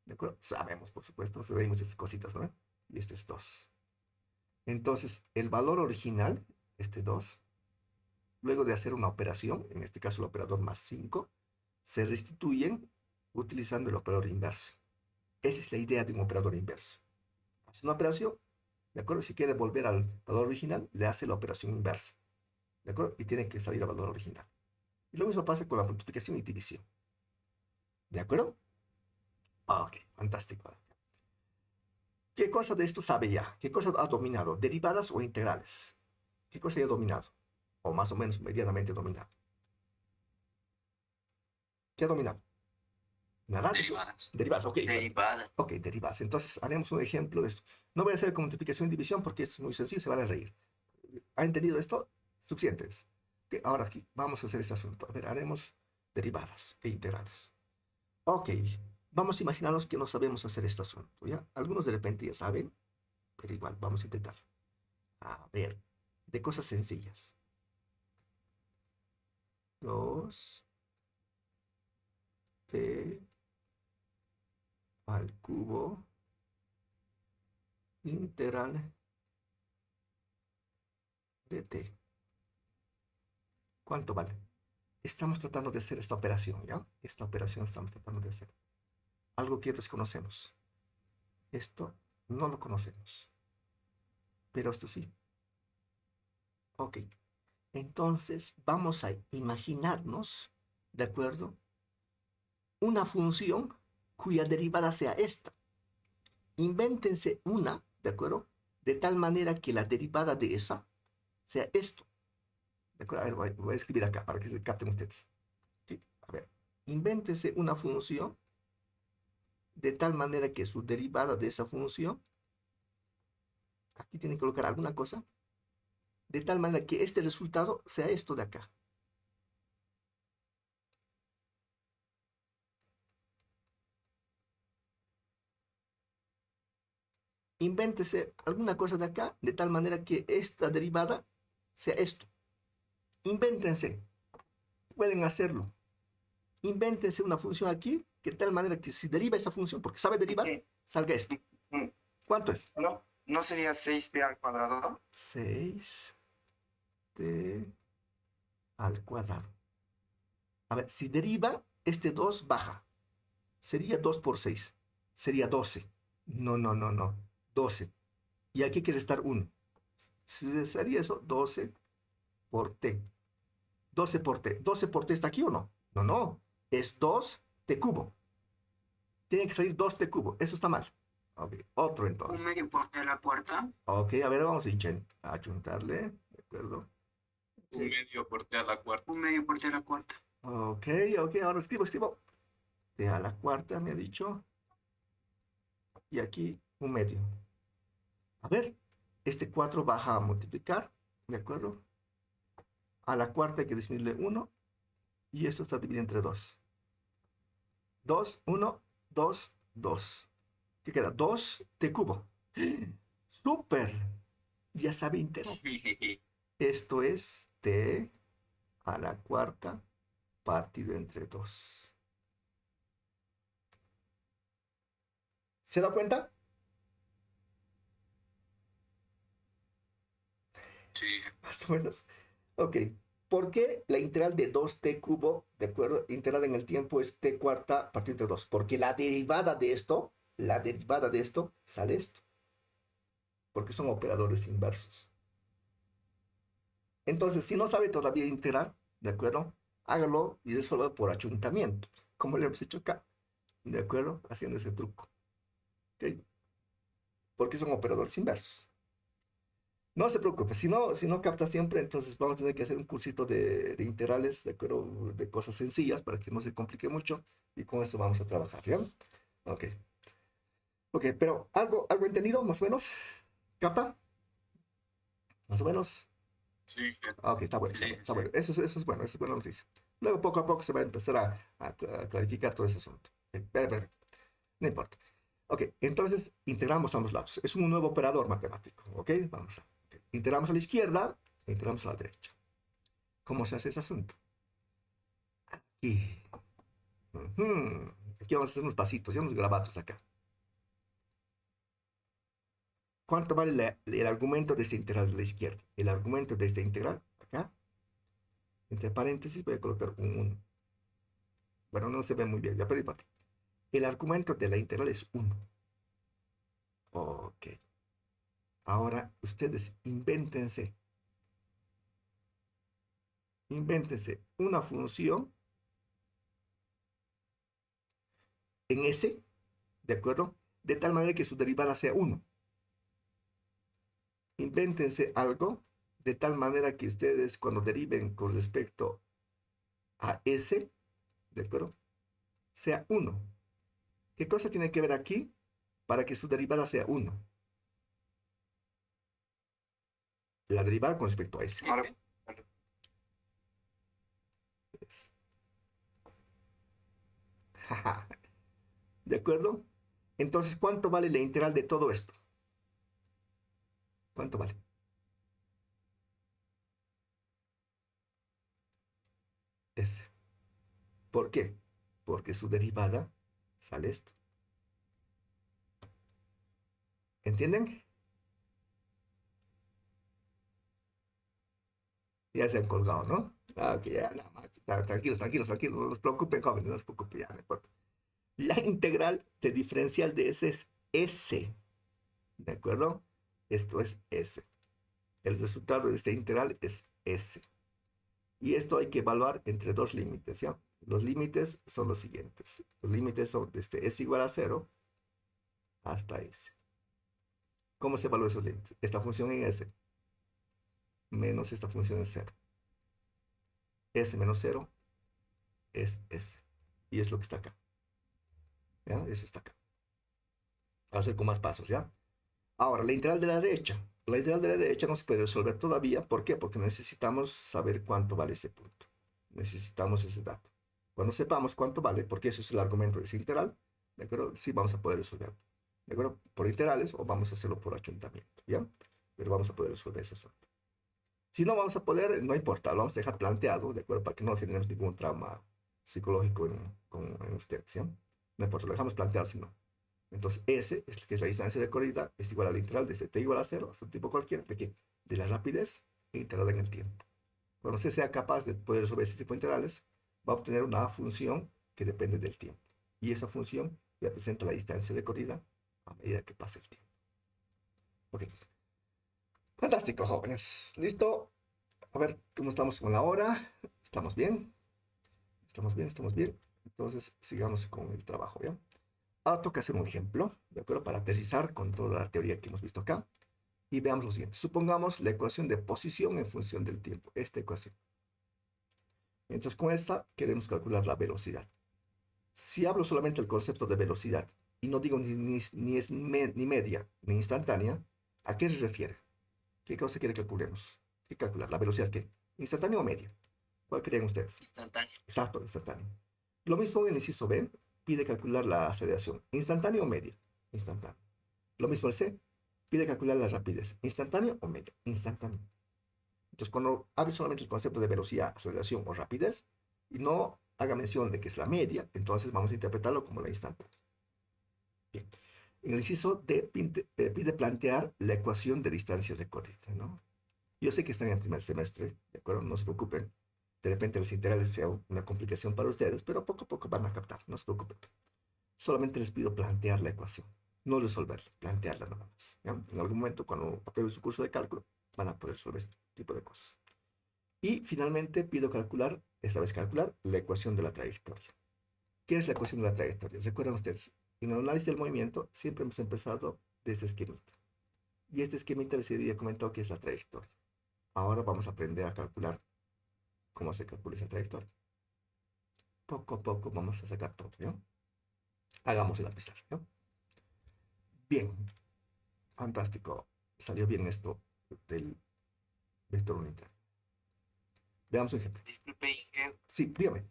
[SPEAKER 1] ¿De acuerdo? Sabemos, por supuesto, sabemos estas cositas, ¿no? Y este es 2. Entonces, el valor original, este 2, luego de hacer una operación, en este caso el operador más 5, se restituyen utilizando el operador inverso. Esa es la idea de un operador inverso. Hace una operación, ¿de acuerdo? Si quiere volver al valor original, le hace la operación inversa, ¿de acuerdo? Y tiene que salir al valor original. Y lo mismo pasa con la multiplicación y división. ¿De acuerdo? Ok, fantástico. ¿Qué cosa de esto sabe ya? ¿Qué cosa ha dominado? ¿Derivadas o integrales? ¿Qué cosa ya ha dominado? O más o menos medianamente dominado. ¿Qué ha dominado? Nada.
[SPEAKER 6] Derivadas.
[SPEAKER 1] Derivadas, ok.
[SPEAKER 6] Derivadas.
[SPEAKER 1] Ok, derivadas. Entonces haremos un ejemplo de esto. No voy a hacer multiplicación y división porque es muy sencillo, se van a reír. ¿Ha entendido esto? Suficientes. Okay, ahora aquí vamos a hacer este asunto. A ver, haremos derivadas e integrales. Ok, vamos a imaginarnos que no sabemos hacer este asunto, ¿ya? Algunos de repente ya saben, pero igual, vamos a intentar. A ver, de cosas sencillas. 2 t al cubo integral de t. ¿Cuánto vale? Estamos tratando de hacer esta operación, ¿ya? Esta operación estamos tratando de hacer. Algo que desconocemos. Esto no lo conocemos. Pero esto sí. Ok. Entonces vamos a imaginarnos, ¿de acuerdo? Una función cuya derivada sea esta. Invéntense una, ¿de acuerdo? De tal manera que la derivada de esa sea esto. ¿De acuerdo? A ver, voy a escribir acá para que se capten ustedes. ¿Sí? A ver, invéntense una función de tal manera que su derivada de esa función, aquí tienen que colocar alguna cosa, de tal manera que este resultado sea esto de acá. Invéntese alguna cosa de acá, de tal manera que esta derivada sea esto. Invéntense, pueden hacerlo. Invéntense una función aquí, que de tal manera que si deriva esa función, porque sabe derivar, salga esto. ¿Cuánto es?
[SPEAKER 7] ¿No sería 6t al cuadrado?
[SPEAKER 1] 6t al cuadrado. A ver, si deriva, este 2 baja. Sería 2 por 6. Sería 12. No, no, no, no. 12. Y aquí quiere estar 1. Sería eso, 12 por t. 12 por t. ¿12 por t está aquí o no? No, no. Es 2t cubo. Tiene que salir 2t cubo. Eso está mal. Ok, otro
[SPEAKER 5] Un
[SPEAKER 1] entonces.
[SPEAKER 5] medio por t a la cuarta.
[SPEAKER 1] Ok, a ver, vamos a achuntarle. ¿De acuerdo?
[SPEAKER 4] Un medio por t a la cuarta.
[SPEAKER 5] Un medio por t a la cuarta.
[SPEAKER 1] Ok, ok, ahora escribo. T a la cuarta me ha dicho. Y aquí un medio. A ver, este 4 baja a multiplicar, ¿de acuerdo? A la cuarta hay que disminuirle 1. Y esto está dividido entre 2. 2, 1, 2, 2. ¿Qué queda? 2t cubo. ¡Súper! Ya sabe integrar. Esto es t a la cuarta partido entre 2. ¿Se da cuenta?
[SPEAKER 6] Sí.
[SPEAKER 1] Más o menos. Ok. ¿Por qué la integral de 2t cubo, de acuerdo? Integral en el tiempo es t cuarta partido entre 2. Porque la derivada de esto sale esto. Porque son operadores inversos. Entonces, si no sabe todavía integrar, ¿de acuerdo? Hágalo y resuelva por achuntamiento, como le hemos hecho acá, ¿de acuerdo? Haciendo ese truco. ¿Okay? Porque son operadores inversos. No se preocupe, si no capta siempre, entonces vamos a tener que hacer un cursito de integrales, ¿de acuerdo? De cosas sencillas para que no se complique mucho y con eso vamos a trabajar, ¿ya? Ok. Ok, pero ¿algo entendido más o menos? ¿Capta? Más o menos.
[SPEAKER 4] Sí,
[SPEAKER 1] Ok, está bueno,
[SPEAKER 6] Sí,
[SPEAKER 1] está
[SPEAKER 6] sí.
[SPEAKER 1] bueno. Eso es bueno, eso es buena noticia. Luego poco a poco se va a empezar a clarificar todo ese asunto. Perfecto. No importa. Ok, entonces integramos a ambos lados. Es un nuevo operador matemático. Ok, vamos a. Okay. Integramos a la izquierda, integramos a la derecha. ¿Cómo se hace ese asunto? Y aquí vamos a hacer unos pasitos, ya unos grabatos acá. ¿Cuánto vale el argumento de esta integral de la izquierda? El argumento de esta integral, acá, entre paréntesis, voy a colocar un 1. Bueno, no se ve muy bien, ya, pero igual. El argumento de la integral es 1. Ok. Ahora, ustedes invéntense una función en S, ¿de acuerdo? De tal manera que su derivada sea 1. Invéntense algo de tal manera que ustedes cuando deriven con respecto a S, ¿de acuerdo? Sea 1. ¿Qué cosa tiene que ver aquí para que su derivada sea 1? La derivada con respecto a S.
[SPEAKER 7] Ahora,
[SPEAKER 1] ¿De acuerdo? Entonces, ¿cuánto vale la integral de todo esto? ¿Cuánto vale? S. ¿Por qué? Porque su derivada sale esto. ¿Entienden? Ya se han colgado, ¿no? Ok, ya, nada más. Tranquilos, no se preocupen, jóvenes, no se preocupen, ya, no importa. La integral de diferencial de S es S, ¿de acuerdo? Esto es S. El resultado de esta integral es S. Y esto hay que evaluar entre dos límites, ¿ya? Los límites son los siguientes. Los límites son desde S igual a 0 hasta S. ¿Cómo se evalúan esos límites? Esta función en S menos esta función en 0. S menos 0 es S. Y es lo que está acá. ¿Ya? Eso está acá. Voy a hacer con más pasos, ¿ya? Ahora, la integral de la derecha. La integral de la derecha no se puede resolver todavía. ¿Por qué? Porque necesitamos saber cuánto vale ese punto. Necesitamos ese dato. Cuando sepamos cuánto vale, porque ese es el argumento de esa integral, ¿de acuerdo? Sí vamos a poder resolverlo. ¿De acuerdo? Por integrales o vamos a hacerlo por achuntamiento, ¿ya? Pero vamos a poder resolver ese asunto. Si no vamos a poder, no importa, lo vamos a dejar planteado, ¿de acuerdo? Para que no generemos ningún trauma psicológico en ustedes, ¿ya? No importa, lo dejamos planteado si no. Entonces, S, que es la distancia recorrida, es igual a la integral desde t igual a 0 hasta un tipo cualquiera. ¿De qué? De la rapidez integrada en el tiempo. Cuando usted sea capaz de poder resolver este tipo de integrales, va a obtener una función que depende del tiempo. Y esa función representa la distancia recorrida a medida que pasa el tiempo. Ok. Fantástico, jóvenes. ¿Listo? A ver cómo estamos con la hora. ¿Estamos bien? Estamos bien. Entonces, sigamos con el trabajo, ¿ya? Ahora toca hacer un ejemplo, ¿de acuerdo? Para aterrizar con toda la teoría que hemos visto acá. Y veamos lo siguiente. Supongamos la ecuación de posición en función del tiempo. Esta ecuación. Entonces, con esta queremos calcular la velocidad. Si hablo solamente del concepto de velocidad y no digo ni media ni instantánea, ¿a qué se refiere? ¿Qué cosa quiere que calculemos? ¿Qué calcular? ¿La velocidad qué? ¿Instantánea o media? ¿Cuál creen ustedes?
[SPEAKER 6] Instantáneo.
[SPEAKER 1] Exacto, instantáneo. Lo mismo en el inciso B, pide calcular la aceleración. ¿Instantánea o media? Instantánea. Lo mismo el C, pide calcular la rapidez. ¿Instantánea o media? Instantánea. Entonces, cuando hable solamente el concepto de velocidad, aceleración o rapidez, y no haga mención de que es la media, entonces vamos a interpretarlo como la instantánea. Bien. En el inciso D pide plantear la ecuación de distancia recorrida, ¿no? Yo sé que están en primer semestre, ¿de acuerdo? No se preocupen. De repente los integrales sea una complicación para ustedes, pero poco a poco van a captar, no se preocupen. Solamente les pido plantear la ecuación, no resolverla, plantearla nada más, ¿ya? En algún momento, cuando aprueben su curso de cálculo, van a poder resolver este tipo de cosas. Y finalmente pido calcular, esta vez calcular, la ecuación de la trayectoria. ¿Qué es la ecuación de la trayectoria? Recuerden ustedes, en el análisis del movimiento siempre hemos empezado de este esquemita. Y este esquemita les había comentado que es la trayectoria. Ahora vamos a aprender a calcular cómo se calcula esa trayectoria. Poco a poco vamos a sacar todo, ¿ya? Hagamos el pizarra, ¿ya? Bien, fantástico. Salió bien esto del vector unitario. Veamos un ejemplo.
[SPEAKER 2] Disculpe, Inge.
[SPEAKER 1] Sí, dígame.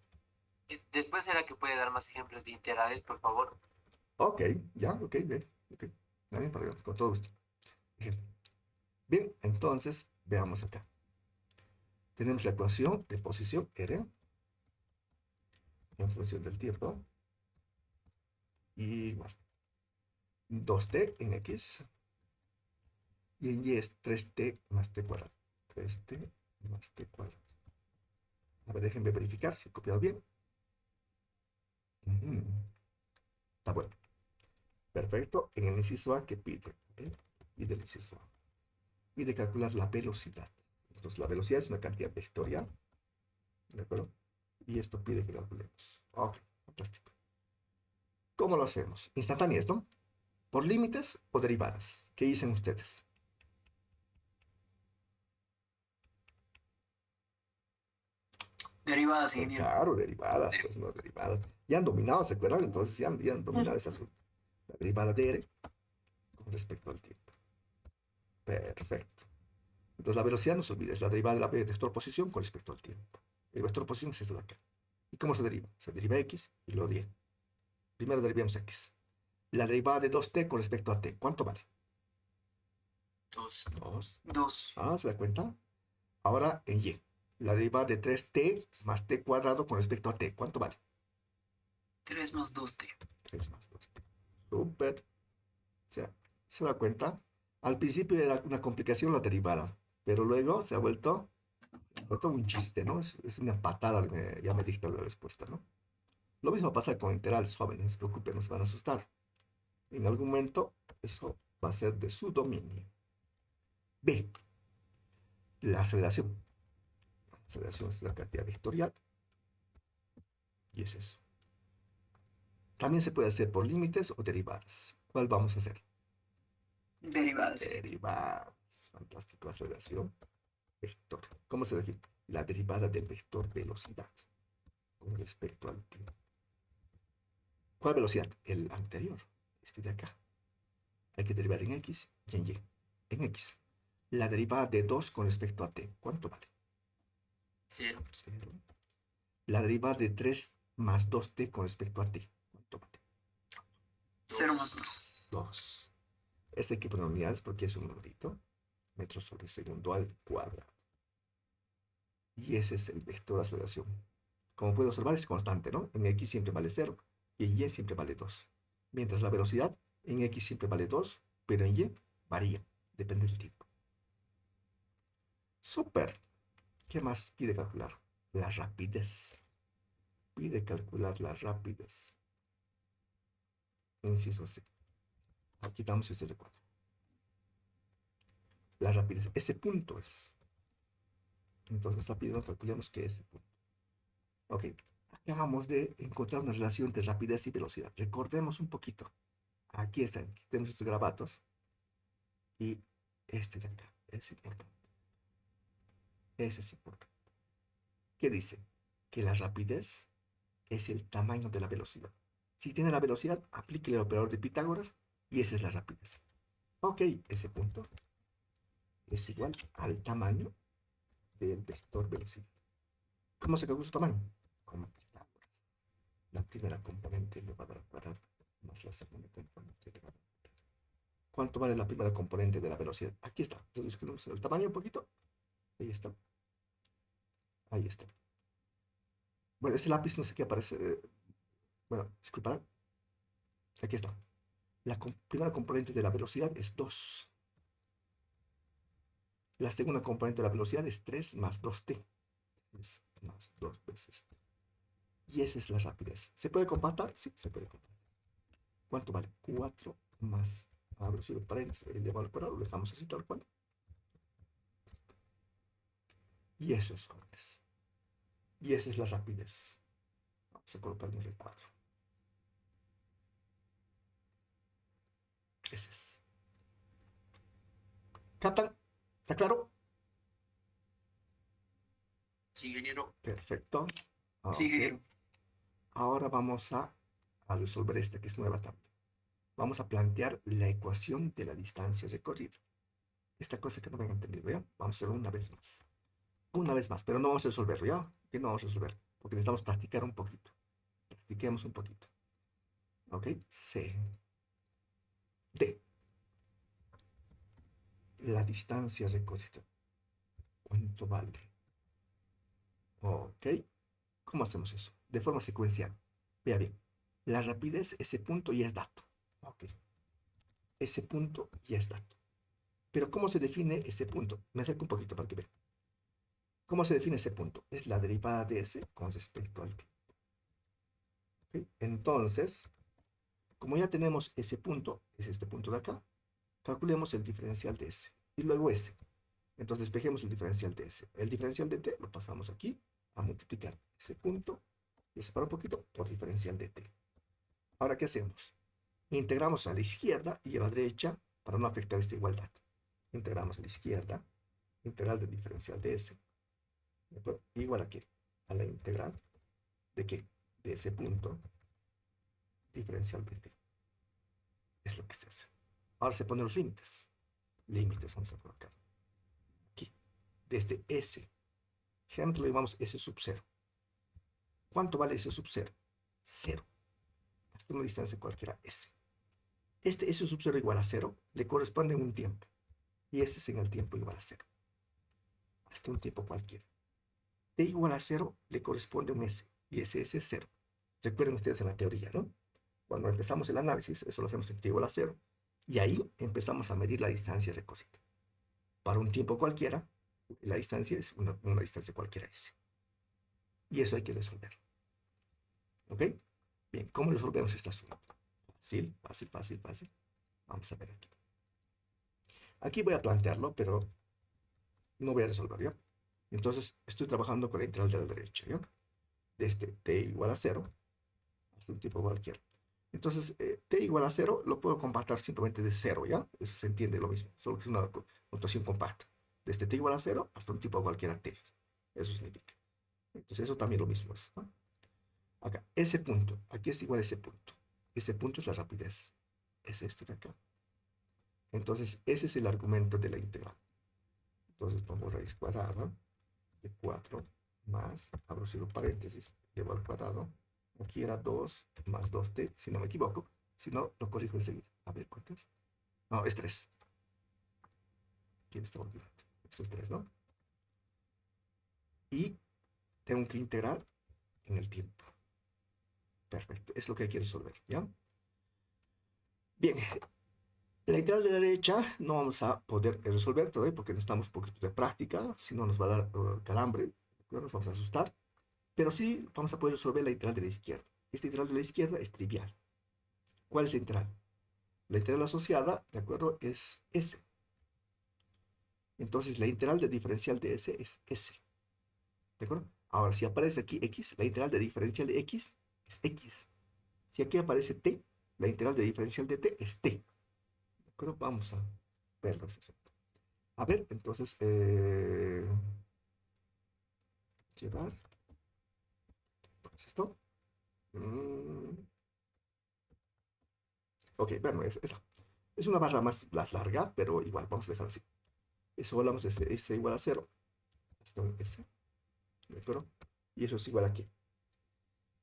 [SPEAKER 2] Después será que puede dar más ejemplos de integrales, por favor.
[SPEAKER 1] Ok, ya, ok, bien. Okay. Bien, para ver, con todo gusto. Ejemplo. Bien, entonces, veamos acá. Tenemos la ecuación de posición R. en función del tiempo. Y bueno, 2t en x. Y en y es 3t más t cuadrado. 3t más t cuadrado. A ver, déjenme verificar si he copiado bien. Ujú. Está bueno. Perfecto. En el inciso A, ¿qué pide? Pide el inciso A. Pide calcular la velocidad. Entonces, la velocidad es una cantidad vectorial. ¿De acuerdo? Y esto pide que calculemos. Ok, fantástico. ¿Cómo lo hacemos? Instantáneas, ¿no? ¿Por límites o derivadas? ¿Qué dicen ustedes?
[SPEAKER 5] Derivadas, ingeniero.
[SPEAKER 1] Claro, derivadas, pues no derivadas. Ya han dominado, ¿se acuerdan? Entonces ya han dominado ese asunto. La derivada de R con respecto al tiempo. Perfecto. Entonces la velocidad, no se olvide, es la derivada de la vector posición con respecto al tiempo. El vector posición es este de acá. ¿Y cómo se deriva? Se deriva x y luego 10. Primero derivamos x. La derivada de 2t con respecto a t, ¿cuánto vale?
[SPEAKER 6] 2.
[SPEAKER 1] 2.
[SPEAKER 5] 2.
[SPEAKER 1] Ah, ¿se da cuenta? Ahora en y. La derivada de 3t más t cuadrado con respecto a t, ¿cuánto vale?
[SPEAKER 5] 3 más 2t.
[SPEAKER 1] 3 más 2t. Súper. O sea, ¿se da cuenta? Al principio era una complicación la derivada, pero luego se ha vuelto un chiste, ¿no? Es una patada, ya me dicta la respuesta, ¿no? Lo mismo pasa con integrales jóvenes, no se preocupen, no se van a asustar. En algún momento eso va a ser de su dominio. B. La aceleración. La aceleración es la cantidad vectorial. Y es eso. También se puede hacer por límites o derivadas. ¿Cuál vamos a hacer?
[SPEAKER 5] Derivadas.
[SPEAKER 1] Derivadas. Fantástico. Aceleración. Vector. ¿Cómo se define? La derivada del vector velocidad con respecto al tiempo. ¿Cuál velocidad? El anterior. Este de acá. Hay que derivar en x y en y. En x. La derivada de 2 con respecto a t. ¿Cuánto vale?
[SPEAKER 6] 0.
[SPEAKER 1] 0. La derivada de 3 más 2t con respecto a t. ¿Cuánto vale?
[SPEAKER 5] 0 más 2.
[SPEAKER 1] 2. Este hay que poner unidades porque es un numerito. Metros sobre segundo al cuadrado. Y ese es el vector de aceleración. Como puedo observar, es constante, ¿no? En x siempre vale 0 y en y siempre vale 2. Mientras la velocidad en x siempre vale 2, pero en y varía, depende del tiempo. Súper. ¿Qué más pide calcular? La rapidez. Pide calcular la rapidez. Inciso C. Aquí damos este recuadro. La rapidez. Ese punto es. Entonces rápido calculemos que ese punto. Ok. Acabamos de encontrar una relación entre rapidez y velocidad. Recordemos un poquito. Aquí están. Aquí tenemos estos grabatos. Y este de acá. Es importante. Ese es importante. ¿Qué dice? Que la rapidez es el tamaño de la velocidad. Si tiene la velocidad, aplique el operador de Pitágoras y esa es la rapidez. Ok, ese punto es igual al tamaño del vector velocidad. ¿Cómo se calcula su tamaño? Con Pitágoras. La primera componente elevada al cuadrado más la segunda componente elevada al cuadrado. ¿Cuánto vale la primera componente de la velocidad? Aquí está. Reduzcamos el tamaño un poquito. Ahí está. Ahí está. Bueno, ese lápiz no sé qué aparece. Bueno, disculpa. Aquí está. La primera componente de la velocidad es 2. La segunda componente de la velocidad es 3 más 2t. 3 más 2 veces t. Y esa es la rapidez. ¿Se puede compactar? Sí, se puede compactar. ¿Cuánto vale? 4 más, abro si lo paréntesis, elevado al cuadrado, lo dejamos así tal cual. Y eso es, jóvenes. Y esa es la rapidez. Vamos a colocar en el recuadro. Ese es. ¿Captan? ¿Está claro?
[SPEAKER 6] Sí, ingeniero.
[SPEAKER 1] Perfecto.
[SPEAKER 5] Sí,
[SPEAKER 1] Ok.
[SPEAKER 5] ingeniero.
[SPEAKER 1] Ahora vamos a resolver esta que es nueva también. Vamos a plantear la ecuación de la distancia recorrida. Esta cosa que no me han entendido, ¿ya? Vamos a hacerlo una vez más. Una vez más, pero no vamos a resolverlo, ¿ya? Que no vamos a resolver, porque necesitamos practicar un poquito. Practiquemos un poquito. ¿Ok? C. D. La distancia recorrida. ¿Cuánto vale? Ok. ¿Cómo hacemos eso? de forma secuencial. Vea bien, la rapidez, ese punto ya es dato. Ok. Ese punto ya es dato. Pero ¿cómo se define ese punto? Me acerco un poquito para que vean. ¿Cómo se define ese punto? Es la derivada de S con respecto al tiempo. ¿Ok? Entonces, como ya tenemos ese punto, es este punto de acá, calculemos el diferencial de S. Y luego S. Entonces despejemos el diferencial de S. El diferencial de T lo pasamos aquí a multiplicar ese punto, y separa un poquito, por diferencial de T. Ahora, ¿qué hacemos? Integramos a la izquierda y a la derecha para no afectar esta igualdad. Integramos a la izquierda, integral del diferencial de S, igual a qué? A la integral de qué? De ese punto, diferencial de T. Es lo que se hace. Ahora se ponen los límites. Límites vamos a colocar. Aquí, desde S. Generalmente lo llamamos S sub 0. ¿Cuánto vale S sub 0? 0. Hasta una distancia cualquiera S. Este S sub 0 igual a 0 le corresponde un tiempo. Y ese es en el tiempo igual a 0. Hasta un tiempo cualquiera. T igual a 0 le corresponde un S. Y ese S es 0. Recuerden ustedes en la teoría, ¿no? Cuando empezamos el análisis, eso lo hacemos en T igual a 0. Y ahí empezamos a medir la distancia recorrida. Para un tiempo cualquiera, la distancia es una distancia cualquiera S. Y eso hay que resolver. ¿Ok? Bien, ¿cómo resolvemos este asunto? Fácil, fácil, fácil, fácil. Vamos a ver aquí. Aquí voy a plantearlo, pero no voy a resolver, ¿ya? Entonces, estoy trabajando con la integral de la derecha, ¿ya? Desde T igual a 0 hasta un tipo cualquiera. Entonces, T igual a 0 lo puedo compactar simplemente de 0, ¿ya? Eso se entiende lo mismo, solo que es una notación compacta. Desde T igual a 0 hasta un tipo cualquiera T. Eso significa. Entonces, eso también lo mismo es, ¿no? Acá, ese punto, aquí es igual a ese punto. Ese punto es la rapidez. Es este de acá. Entonces, ese es el argumento de la integral. Entonces, pongo raíz cuadrada de 4 más, abro cierro paréntesis, llevo al cuadrado. Aquí era 2 más 2t, si no me equivoco. Si no, lo corrijo enseguida. A ver, ¿cuánto es? No, es 3. ¿Quién está olvidando? Esto es 3, ¿no? Y tengo que integrar en el tiempo. Perfecto, es lo que hay que resolver, ¿ya? Bien, la integral de la derecha no vamos a poder resolver todavía porque necesitamos un poquito de práctica, si no nos va a dar calambre, nos vamos a asustar. Pero sí vamos a poder resolver la integral de la izquierda. Esta integral de la izquierda es trivial. ¿Cuál es la integral? La integral asociada, ¿de acuerdo? Es S. Entonces la integral de diferencial de S es S. ¿De acuerdo? Ahora, si aparece aquí X, la integral de diferencial de X es X. Si aquí aparece T, la integral de diferencial de T es T. ¿De acuerdo? Vamos a verlo. A ver, entonces, llevar. Entonces, esto. Ok, bueno, es una barra más larga, pero igual, vamos a dejarlo así. Eso hablamos de S igual a 0. Hasta un S. ¿De acuerdo? Y eso es igual a ¿qué?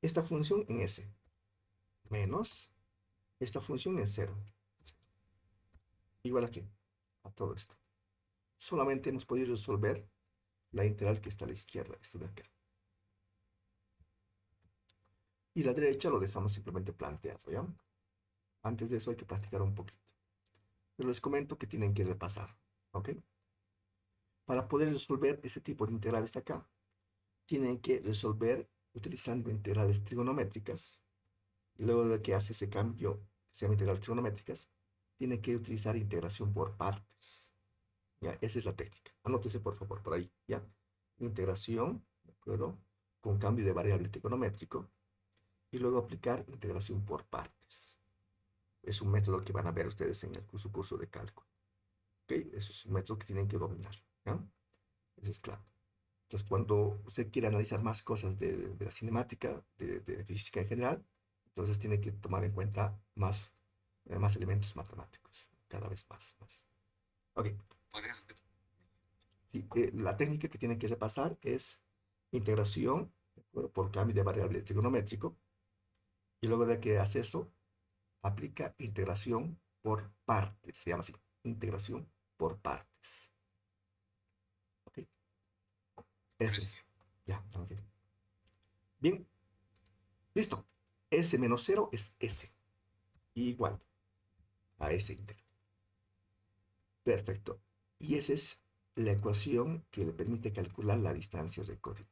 [SPEAKER 1] Esta función en S. Menos esta función en 0. Igual a ¿qué? A todo esto. Solamente hemos podido resolver la integral que está a la izquierda, esto de acá. Y la derecha lo dejamos simplemente planteado, ¿ya? Antes de eso hay que practicar un poquito. Pero les comento que tienen que repasar, ¿ok? Para poder resolver este tipo de integrales de acá, tienen que resolver utilizando integrales trigonométricas. Luego de que hace ese cambio, que se llama integrales trigonométricas, tienen que utilizar integración por partes. ¿Ya? Esa es la técnica. Anótese por favor por ahí, ¿ya? Integración, ¿de acuerdo? Con cambio de variable trigonométrico. Y luego aplicar integración por partes. Es un método que van a ver ustedes en el curso de cálculo. ¿Ok? Eso es un método que tienen que dominar. ¿Ya? Eso es claro. Entonces, cuando usted quiere analizar más cosas de la cinemática, de física en general, entonces tiene que tomar en cuenta más elementos matemáticos. Cada vez más. Ok. Sí, la técnica que tienen que repasar es integración, ¿de acuerdo? Por cambio de variable trigonométrico. Y luego de que hace eso, aplica integración por partes. Se llama así, integración por partes. ¿Ok? Eso es. Ya, ok. Bien, Listo. S menos 0 es S. Igual a S íntegro. Perfecto. Y esa es la ecuación que le permite calcular la distancia recorrida.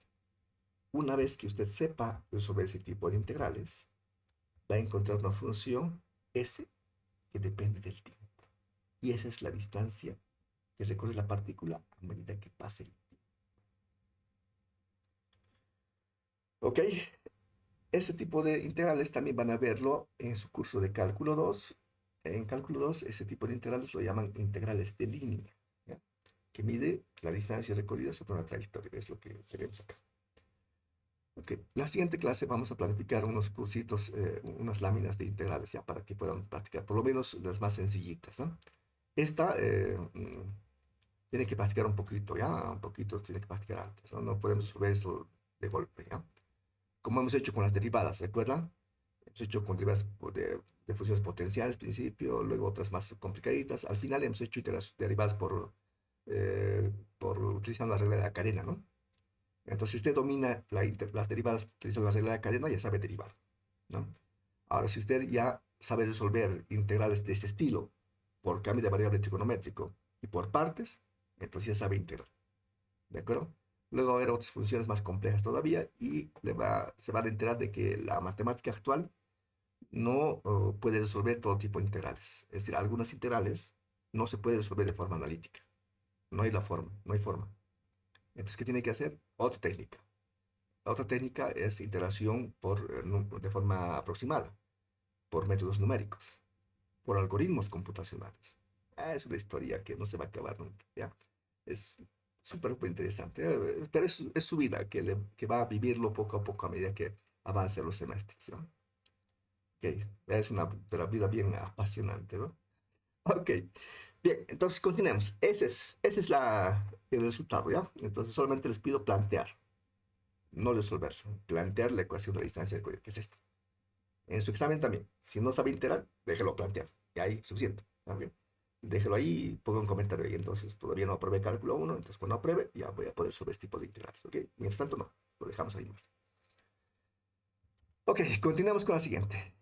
[SPEAKER 1] Una vez que usted sepa resolver ese tipo de integrales, va a encontrar una función S que depende del tiempo. Y esa es la distancia que recorre la partícula a medida que pase el tiempo. ¿Ok? Este tipo de integrales también van a verlo en su curso de cálculo 2. En cálculo 2, ese tipo de integrales lo llaman integrales de línea, ¿ya? Que mide la distancia recorrida sobre una trayectoria. Es lo que tenemos acá. Ok, la siguiente clase vamos a planificar unos cursitos, unas láminas de integrales, ya para que puedan practicar, por lo menos las más sencillitas, ¿no? Esta tiene que practicar un poquito, ¿ya? Un poquito tiene que practicar antes, ¿no? No podemos resolver eso de golpe, ¿ya? Como hemos hecho con las derivadas, ¿recuerdan? Hemos hecho con derivadas de funciones potenciales, principio, luego otras más complicaditas. Al final hemos hecho derivadas por utilizando la regla de la cadena, ¿no? Entonces, si usted domina las derivadas utilizando la regla de cadena, ya sabe derivar, ¿no? Ahora, si usted ya sabe resolver integrales de ese estilo por cambio de variable trigonométrico y por partes, entonces ya sabe integrar, ¿de acuerdo? Luego va a haber otras funciones más complejas todavía y se va a enterar de que la matemática actual no puede resolver todo tipo de integrales. Es decir, algunas integrales no se pueden resolver de forma analítica. No hay la forma, no hay forma. Entonces, ¿qué tiene que hacer? Otra técnica. La otra técnica es integración de forma aproximada, por métodos numéricos, por algoritmos computacionales. Es una historia que no se va a acabar nunca, ¿ya? Es súper interesante, pero es su vida que va a vivirlo poco a poco a medida que avance los semestres, ¿no? Ok, es una vida bien apasionante, ¿no? Ok, bien, entonces continuemos. Ese es el resultado, ¿ya? Entonces solamente les pido plantear, no resolver, plantear la ecuación de la distancia del código, que es esta. En su examen también, si no sabe integrar, déjelo plantear, y ahí, suficiente, ¿ok? Déjelo ahí y ponga un comentario ahí. Entonces, todavía no aprobé cálculo 1, entonces cuando apruebe, ya voy a poder sobre este tipo de integrales, ¿ok? Mientras tanto, no, lo dejamos ahí más. Ok, continuamos con la siguiente.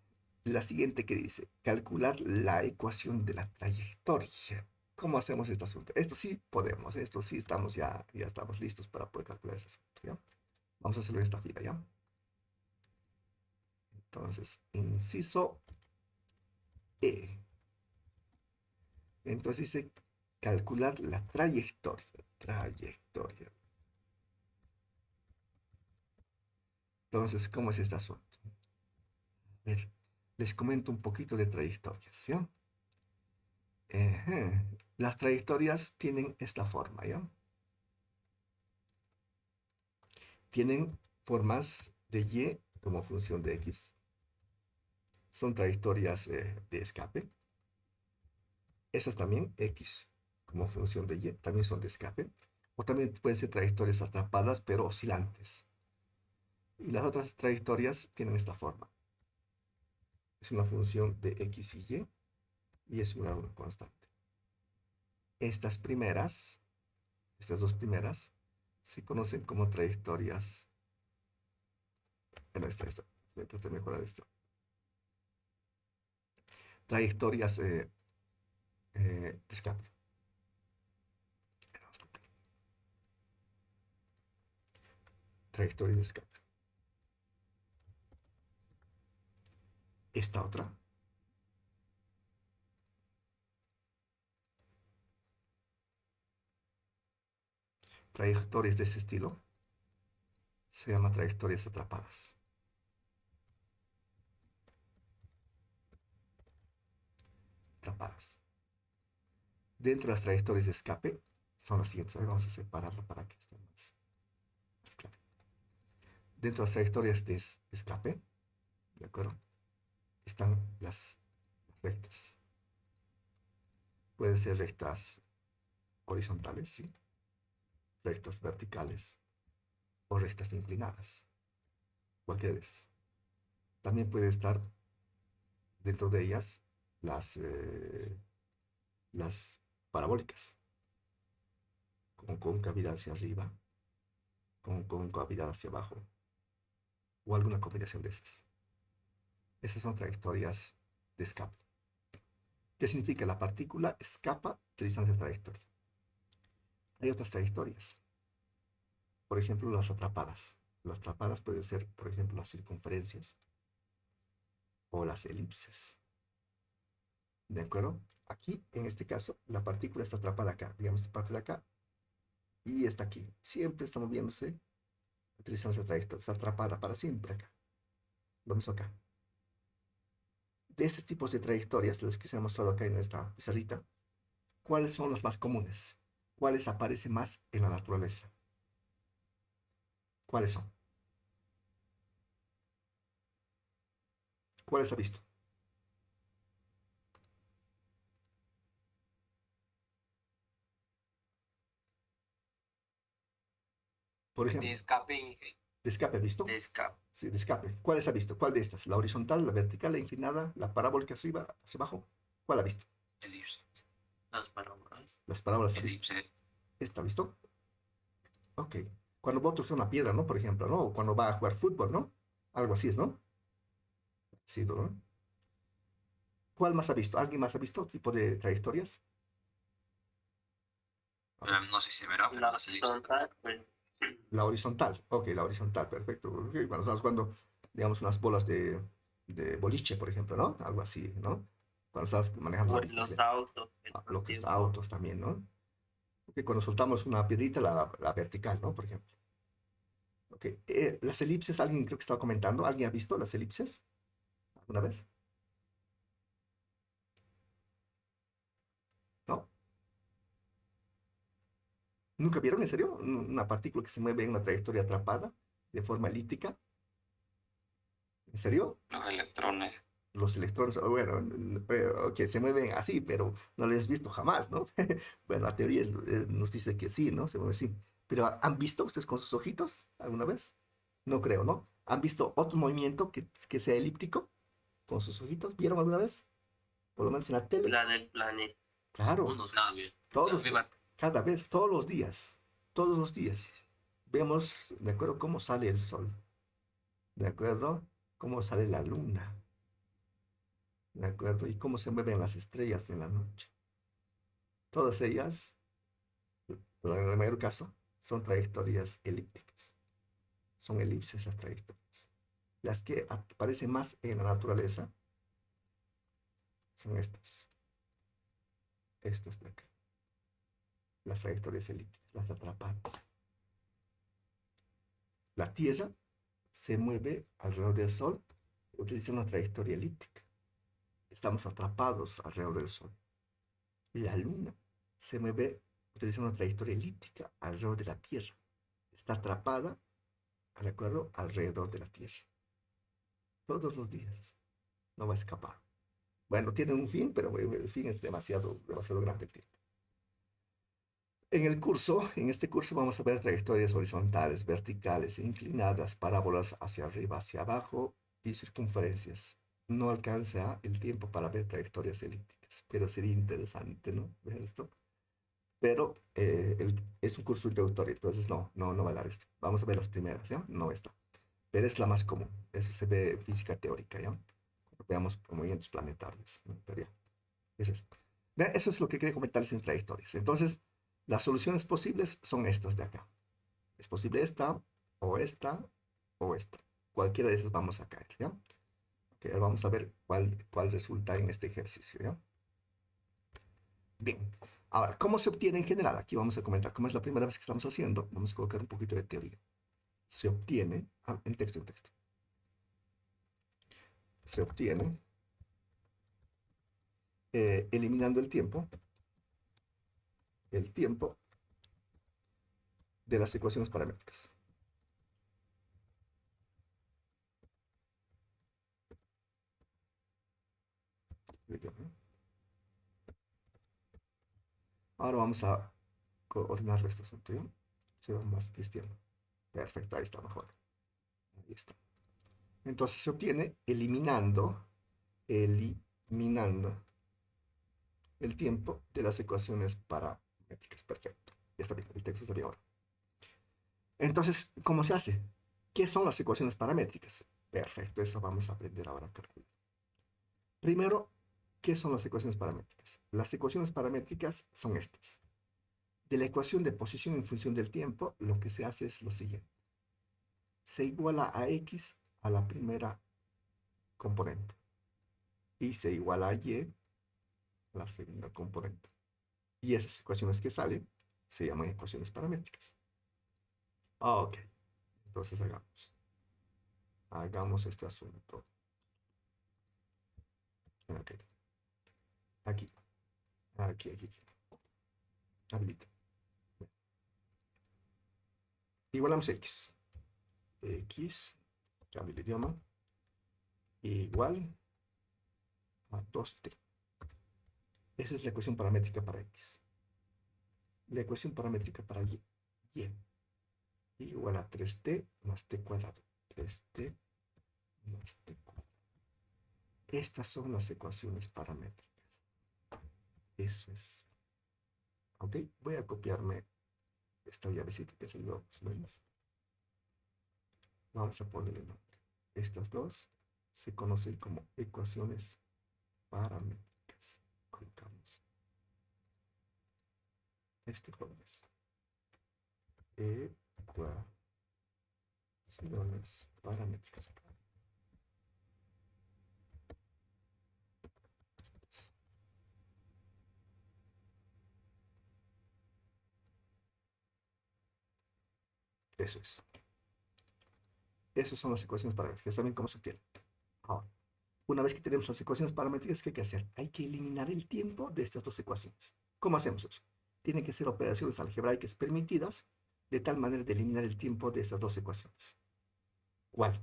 [SPEAKER 1] La siguiente que dice, calcular la ecuación de la trayectoria. ¿Cómo hacemos este asunto? Esto sí podemos, esto sí estamos ya estamos listos para poder calcular ese asunto, ¿ya? Vamos a hacerlo en esta fila, ¿ya? Entonces, inciso E. Entonces dice, calcular la trayectoria. Trayectoria. Entonces, ¿cómo es este asunto? A ver, les comento un poquito de trayectorias, ¿ya? Ejé. Las trayectorias tienen esta forma, ¿ya? Tienen formas de Y como función de X. Son trayectorias de escape. Esas también, X como función de Y, también son de escape. O también pueden ser trayectorias atrapadas, pero oscilantes. Y las otras trayectorias tienen esta forma. Es una función de X y es una constante. Estas dos primeras, se conocen como trayectorias. Bueno, voy a tratar de mejorar esto. Trayectorias de escape. Trayectoria de escape. Esta otra trayectorias de ese estilo se llama trayectorias atrapadas. Atrapadas. Dentro de las trayectorias de escape son las siguientes. A ver, vamos a separarlo para que esté más claro. Dentro de las trayectorias de escape, ¿de acuerdo? Están las rectas. Pueden ser rectas horizontales, ¿sí? Rectas verticales o rectas inclinadas. Cualquiera de esas. También puede estar dentro de ellas las parabólicas, con concavidad hacia arriba, con concavidad hacia abajo, o alguna combinación de esas. Esas son trayectorias de escape. ¿Qué significa? La partícula escapa utilizando esa trayectoria. Hay otras trayectorias. Por ejemplo, las atrapadas. Las atrapadas pueden ser, por ejemplo, las circunferencias o las elipses. ¿De acuerdo? Aquí, en este caso, la partícula está atrapada acá. Digamos, esta parte de acá y está aquí. Siempre está moviéndose utilizando esa trayectoria. Está atrapada para siempre acá. Lo mismo acá. De estos tipos de trayectorias, las que se han mostrado acá en esta pizarrita, ¿cuáles son las más comunes? ¿Cuáles aparecen más en la naturaleza? ¿Cuáles son? ¿Cuáles ha visto? Por
[SPEAKER 2] De
[SPEAKER 1] ejemplo,
[SPEAKER 2] escape, Inge.
[SPEAKER 1] de escape, ¿ha visto?
[SPEAKER 2] De escape.
[SPEAKER 1] Sí, de escape. ¿Cuáles ha visto? ¿Cuál de estas? ¿La horizontal, la vertical, la inclinada, la parabólica arriba, hacia abajo? ¿Cuál ha visto?
[SPEAKER 6] Elipse. Las parábolas.
[SPEAKER 1] Las parábolas ha visto.
[SPEAKER 6] Elipse.
[SPEAKER 1] ¿Esta ha visto? Ok. Cuando botas una piedra, ¿no? Por ejemplo, ¿no? O cuando va a jugar fútbol, ¿no? Algo así es, ¿no? Sí, ¿no? ¿Cuál más ha visto? ¿Alguien más ha visto otro tipo de trayectorias?
[SPEAKER 5] No sé si se verá, pero las elipses.
[SPEAKER 1] La horizontal. Ok, la horizontal, perfecto. Ok, cuando estamos jugando, digamos, unas bolas de boliche, por ejemplo, ¿no? Algo así, ¿no? Cuando estás manejando la
[SPEAKER 8] Los
[SPEAKER 1] bicicleta.
[SPEAKER 8] autos.
[SPEAKER 1] Los autos también, ¿no? Ok, cuando soltamos una piedrita, la vertical, ¿no? Por ejemplo. Ok, las elipses, alguien creo que estaba comentando. ¿Alguien ha visto las elipses alguna vez? ¿No? ¿Nunca vieron, en serio? Una partícula que se mueve en una trayectoria atrapada de forma elíptica. ¿En serio?
[SPEAKER 4] Los electrones.
[SPEAKER 1] Los electrones, bueno, que se mueven así, pero no les he visto jamás, ¿no? Bueno, la teoría nos dice que sí, ¿no? Se mueve así. Pero ¿han visto ustedes con sus ojitos alguna vez? No creo, ¿no? ¿Han visto otro movimiento que sea elíptico con sus ojitos? ¿Vieron alguna vez? Por lo menos en la tele.
[SPEAKER 8] La del planeta.
[SPEAKER 1] Claro,
[SPEAKER 6] Unos cambios.
[SPEAKER 1] todos,
[SPEAKER 6] Viva-
[SPEAKER 1] cada vez, todos los días, vemos, ¿de acuerdo? Cómo sale el sol, ¿de acuerdo? Cómo sale la luna, ¿de acuerdo? Y cómo se mueven las estrellas en la noche. Todas ellas, pero en el mayor caso, son trayectorias elípticas. Son elipses las trayectorias. Las que aparecen más en la naturaleza son estas. Estas de acá. Las trayectorias elípticas, las atrapadas. La Tierra se mueve alrededor del Sol, utiliza una trayectoria elíptica. Estamos atrapados alrededor del Sol. La Luna se mueve, utiliza una trayectoria elíptica alrededor de la Tierra. Está atrapada, ¿de acuerdo?, alrededor de la Tierra. Todos los días. No va a escapar. Bueno, tiene un fin, pero el fin es demasiado grande el tiempo. En este curso vamos a ver trayectorias horizontales, verticales, inclinadas, parábolas hacia arriba, hacia abajo y circunferencias. No alcanza el tiempo para ver trayectorias elípticas, pero sería interesante, ¿no? Ver esto. Pero es un curso introductorio, entonces no va a dar esto. Vamos a ver las primeras, ¿ya? No esta. Pero es la más común. Eso se ve en física teórica, ¿ya? Cuando veamos movimientos planetarios, ¿no? Pero ya, eso es. Vean, eso es lo que quería comentarles en trayectorias. Entonces, las soluciones posibles son estas de acá. Es posible esta, o esta, o esta. Cualquiera de esas vamos a caer, ¿ya? Ok, ahora vamos a ver cuál resulta en este ejercicio, ¿ya? Bien. Ahora, ¿cómo se obtiene en general? Aquí vamos a comentar. Como es la primera vez que estamos haciendo, vamos a colocar un poquito de teoría. Se obtiene, en texto. Se obtiene eliminando el tiempo de las ecuaciones paramétricas. Ahora vamos a ordenar este asunto, ¿ya? Se ve más cristiano. Perfecto, ahí está mejor. Ahí está. Entonces se obtiene eliminando el tiempo de las ecuaciones paramétricas. Perfecto. Ya está bien, el texto está bien ahora. Entonces, ¿cómo se hace? ¿Qué son las ecuaciones paramétricas? Perfecto, eso vamos a aprender ahora a calcular. Primero, ¿qué son las ecuaciones paramétricas? Las ecuaciones paramétricas son estas. De la ecuación de posición en función del tiempo, lo que se hace es lo siguiente. Se iguala a x a la primera componente y se iguala a y a la segunda componente. Y esas ecuaciones que salen se llaman ecuaciones paramétricas. Ok, entonces hagamos este asunto. Ok, aquí. Habilita. Igualamos x. Cambio el idioma, igual a 2t. Esa es la ecuación paramétrica para x. La ecuación paramétrica para y. Igual a 3t más t cuadrado. 3t más t cuadrado. Estas son las ecuaciones paramétricas. Eso es. Ok, voy a copiarme esta llavecita que se dio más o menos. Vamos a ponerle nombre. Estas dos se conocen como ecuaciones paramétricas. Colocamos jóvenes. Ecuaciones paramétricas. Eso es. Esas son las ecuaciones paramétricas. ¿Saben cómo se obtienen? Ahora, una vez que tenemos las ecuaciones paramétricas, ¿qué hay que hacer? Hay que eliminar el tiempo de estas dos ecuaciones. ¿Cómo hacemos eso? Tienen que ser operaciones algebraicas permitidas de tal manera de eliminar el tiempo de estas dos ecuaciones. ¿Cuál?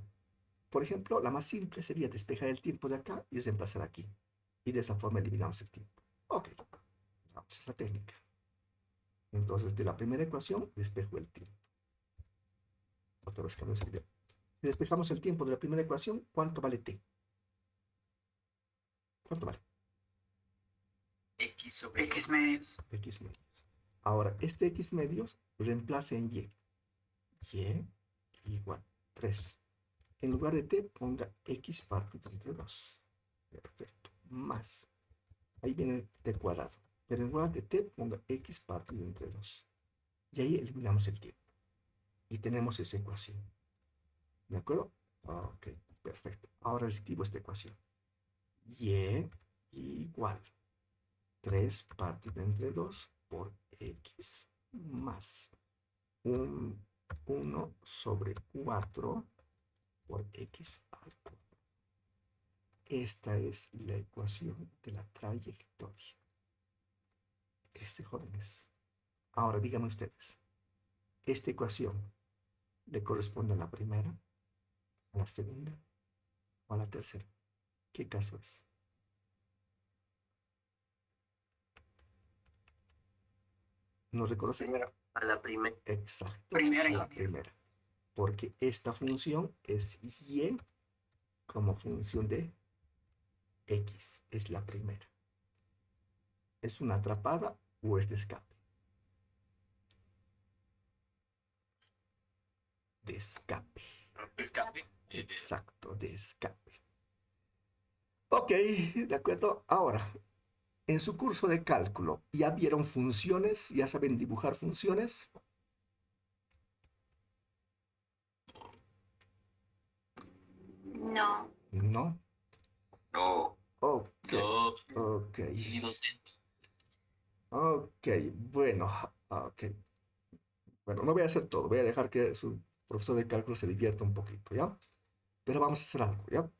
[SPEAKER 1] Por ejemplo, la más simple sería despejar el tiempo de acá y reemplazar aquí. Y de esa forma eliminamos el tiempo. Ok, vamos a esa técnica. Entonces, de la primera ecuación, despejo el tiempo. Otra vez cambio ese video. Si despejamos el tiempo de la primera ecuación, ¿cuánto vale t? ¿Cuánto vale?
[SPEAKER 5] X sobre
[SPEAKER 3] X medios.
[SPEAKER 1] X medios. Ahora, este X medios reemplace en Y. Y igual 3. En lugar de t, ponga X partido entre 2. Perfecto. Más. Ahí viene t cuadrado. Pero en lugar de t, ponga X partido entre 2. Y ahí eliminamos el tiempo. Y tenemos esa ecuación. ¿De acuerdo? Ok, perfecto. Ahora escribo esta ecuación. Y igual 3 partido entre 2 por x más 1 sobre 4 por x al cuadrado. Esta es la ecuación de la trayectoria. Jóvenes. Ahora díganme ustedes, ¿esta ecuación le corresponde a la primera, a la segunda o a la tercera? ¿Qué caso es? ¿Nos reconoce?
[SPEAKER 6] A la primera.
[SPEAKER 1] Exacto.
[SPEAKER 3] Primera.
[SPEAKER 1] A la primera. Porque esta función es y como función de x. Es la primera. ¿Es una atrapada o es de escape? De escape.
[SPEAKER 5] escape.
[SPEAKER 1] Exacto, de escape. Ok, de acuerdo. Ahora, en su curso de cálculo, ¿ya vieron funciones? ¿Ya saben dibujar funciones?
[SPEAKER 3] No.
[SPEAKER 1] No.
[SPEAKER 5] No.
[SPEAKER 1] Ok.
[SPEAKER 5] No.
[SPEAKER 1] Ok.
[SPEAKER 5] Ni docente.
[SPEAKER 1] Ok. Bueno. Ok. Bueno, no voy a hacer todo. Voy a dejar que su profesor de cálculo se divierta un poquito, ¿ya? Pero vamos a hacer algo, ¿ya?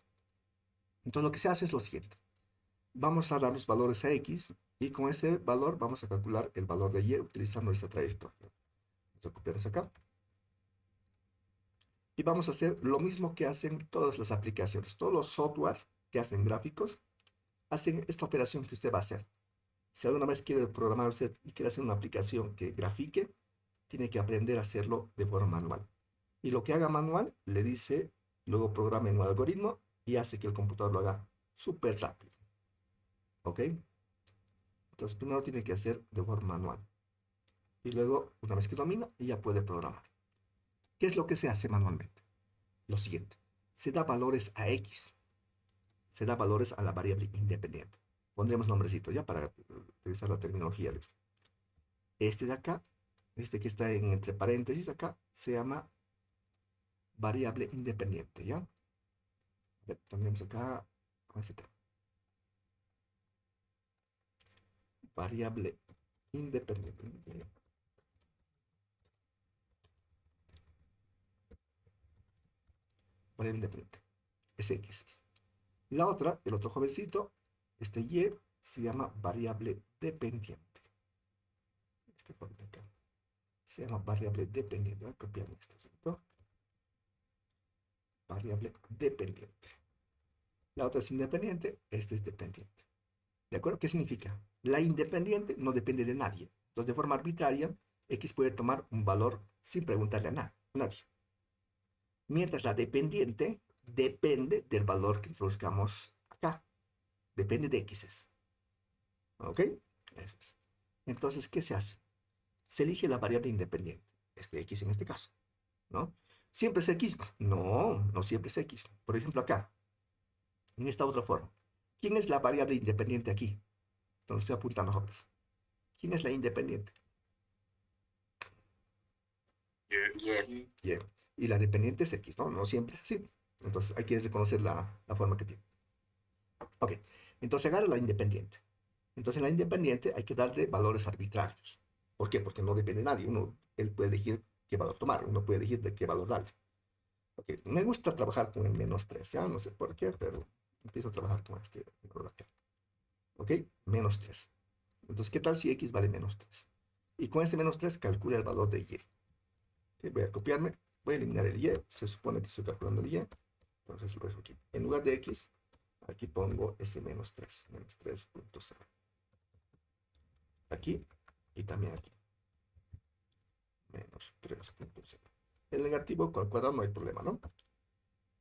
[SPEAKER 1] Entonces lo que se hace es lo siguiente. Vamos a dar los valores a x y con ese valor vamos a calcular el valor de y utilizando esta trayectoria. Vamos a copiarnos acá. Y vamos a hacer lo mismo que hacen todas las aplicaciones. Todos los software que hacen gráficos hacen esta operación que usted va a hacer. Si alguna vez quiere programar usted y quiere hacer una aplicación que grafique, tiene que aprender a hacerlo de forma manual. Y lo que haga manual, le dice, luego programa en un algoritmo y hace que el computador lo haga súper rápido. ¿Ok? Entonces primero tiene que hacer de forma manual. Y luego, una vez que domina, ya puede programar. ¿Qué es lo que se hace manualmente? Lo siguiente. se da valores a X, se da valores a la variable independiente. Pondremos nombrecitos ya para utilizar la terminología de esto. Este de acá, este que está entre paréntesis acá, se llama variable independiente, ¿ya? A ver, pondremos acá con este tema. Variable independiente. Variable independiente. Es X. La otra, el otro jovencito, este Y, se llama variable dependiente. Este joven de acá. Se llama variable dependiente. Voy a copiar esto, ¿cierto? Variable dependiente. La otra es independiente, este es dependiente. ¿De acuerdo? ¿Qué significa? La independiente no depende de nadie. Entonces, de forma arbitraria, X puede tomar un valor sin preguntarle a nadie. Mientras la dependiente depende del valor que introduzcamos acá. Depende de X. ¿Ok? Eso es. Entonces, ¿qué se hace? Se elige la variable independiente. Este X en este caso. ¿No? ¿Siempre es X? No, no siempre es X. Por ejemplo, acá. En esta otra forma. ¿Quién es la variable independiente aquí? Entonces estoy apuntando jóvenes. ¿Quién es la independiente?
[SPEAKER 5] Y
[SPEAKER 1] Bien. Y la dependiente es X, ¿no? No siempre es así. Entonces hay que reconocer la forma que tiene. Ok. Entonces agarra la independiente. Entonces en la independiente hay que darle valores arbitrarios. ¿Por qué? Porque no depende de nadie. Él puede elegir qué valor tomar. Uno puede elegir de qué valor darle. Okay. Me gusta trabajar con el -3. Ya no sé por qué, pero empiezo a trabajar con este valor acá. ¿Ok? -3. Entonces, ¿qué tal si X vale -3? Y con ese -3 calcula el valor de Y. Okay, voy a copiarme, voy a eliminar el Y. Se supone que estoy calculando el Y. Entonces lo dejo aquí. En lugar de X, aquí pongo ese -3. -3.0. Aquí y también aquí. -3.0. El negativo con el cuadrado no hay problema, ¿no?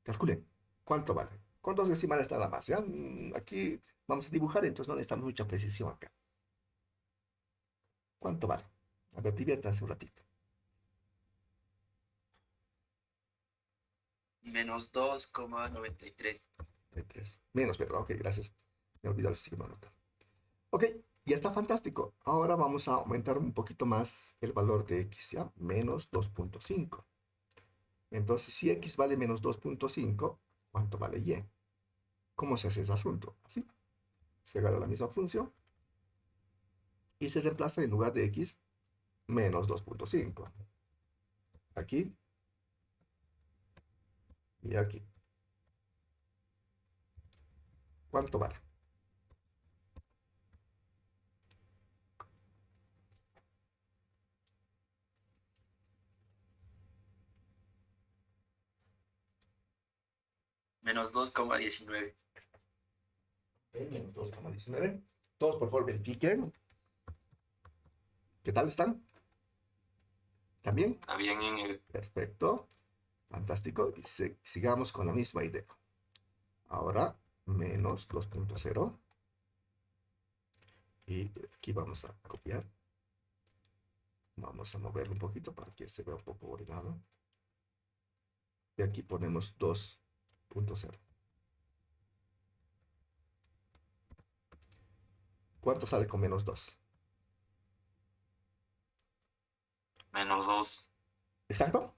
[SPEAKER 1] Calculen. ¿Cuánto vale? Con 2 decimales nada más, ¿ya? Aquí vamos a dibujar, entonces no necesitamos mucha precisión acá. ¿Cuánto vale? A ver, diviértanse un ratito.
[SPEAKER 5] -2,93.
[SPEAKER 1] De 3. Menos, ¿verdad? Ok, gracias. Me olvidé el signo anotar. Ok, ya está fantástico. Ahora vamos a aumentar un poquito más el valor de X, ¿ya? -2.5. Entonces, si X vale -2.5, ¿cuánto vale Y? ¿Cómo se hace ese asunto? Así. Se agarra la misma función y se reemplaza en lugar de X, -2.5. Aquí y aquí. ¿Cuánto vale?
[SPEAKER 5] -2,19.
[SPEAKER 1] -2,19. Todos, por favor, verifiquen. ¿Qué tal están? ¿También?
[SPEAKER 4] Está bien, Inge.
[SPEAKER 1] Perfecto. Fantástico. Y sigamos con la misma idea. Ahora, -2.0. Y aquí vamos a copiar. Vamos a moverlo un poquito para que se vea un poco ordenado. Y aquí ponemos 2.0. ¿Cuánto sale con -2?
[SPEAKER 4] -2.
[SPEAKER 1] ¿Exacto?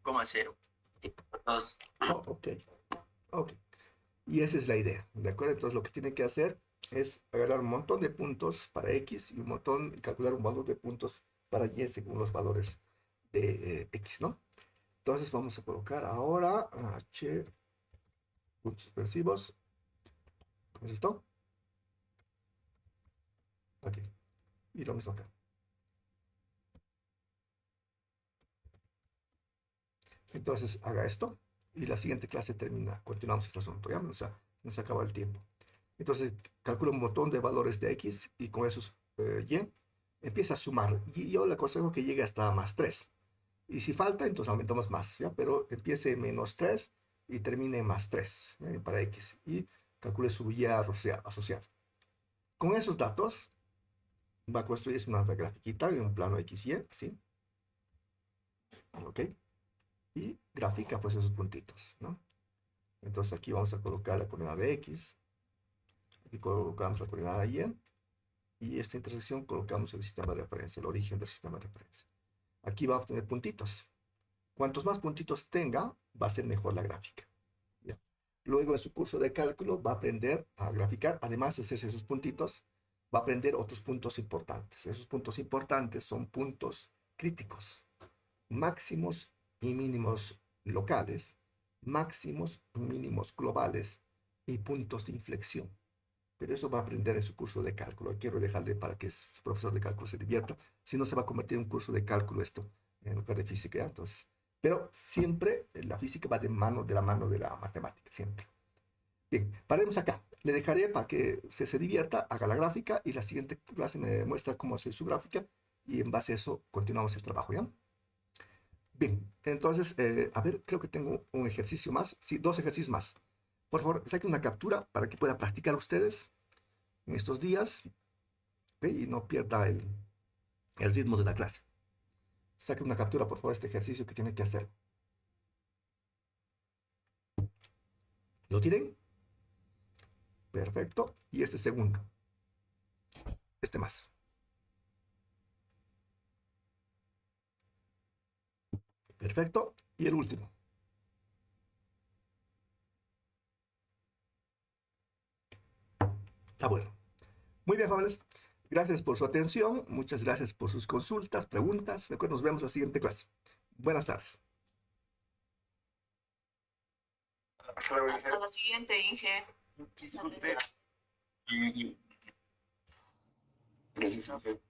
[SPEAKER 5] -0.
[SPEAKER 2] 2.
[SPEAKER 1] Oh, ok. Ok. Y esa es la idea, ¿de acuerdo? Entonces lo que tiene que hacer es agarrar un montón de puntos para X y calcular un valor de puntos para Y según los valores de X, ¿no? Entonces vamos a colocar ahora H, puntos suspensivos. ¿Cómo es esto? Aquí. Y lo mismo acá. Entonces haga esto y la siguiente clase continuamos este asunto, ¿ya? O sea, nos acaba el tiempo. Entonces calcula un montón de valores de X y con esos Y empieza a sumar. Y yo le aconsejo que llegue hasta +3. Y si falta, entonces aumentamos más, ¿ya? Pero empiece en -3 y termine en +3 para X. Y calcule su Y asociado. Con esos datos va a construir una grafiquita en un plano XY, ¿sí? ¿Ok? Y grafica pues esos puntitos, ¿no? Entonces aquí vamos a colocar la coordenada de X, aquí colocamos la coordenada Y, y esta intersección colocamos el sistema de referencia, el origen del sistema de referencia. Aquí va a obtener puntitos. Cuantos más puntitos tenga, va a ser mejor la gráfica. ¿Ya? Luego en su curso de cálculo va a aprender a graficar, además de hacerse esos puntitos, va a aprender otros puntos importantes. Esos puntos importantes son puntos críticos, máximos y mínimos locales, máximos y mínimos globales y puntos de inflexión. Pero eso va a aprender en su curso de cálculo. Quiero dejarle para que su profesor de cálculo se divierta, si no se va a convertir en un curso de cálculo esto, en lugar de física, ¿ya? Entonces, pero siempre la física va de la mano de la matemática, siempre. Bien, paremos acá. Le dejaré para que usted se divierta, haga la gráfica y la siguiente clase me muestra cómo hacer su gráfica y en base a eso continuamos el trabajo, ¿ya? Bien, entonces, a ver, creo que tengo un ejercicio más. Sí, 2 ejercicios más. Por favor, saquen una captura para que puedan practicar ustedes en estos días, ¿ok? Y no pierda el ritmo de la clase. Saquen una captura, por favor, este ejercicio que tienen que hacer. ¿Lo tienen? Perfecto. Y este segundo. Este más. Perfecto. Y el último. Está bueno. Muy bien, jóvenes. Gracias por su atención. Muchas gracias por sus consultas, preguntas. Nos vemos en la siguiente clase. Buenas tardes.
[SPEAKER 3] Hasta la siguiente, Inge.
[SPEAKER 4] Disculpe. Precisamente.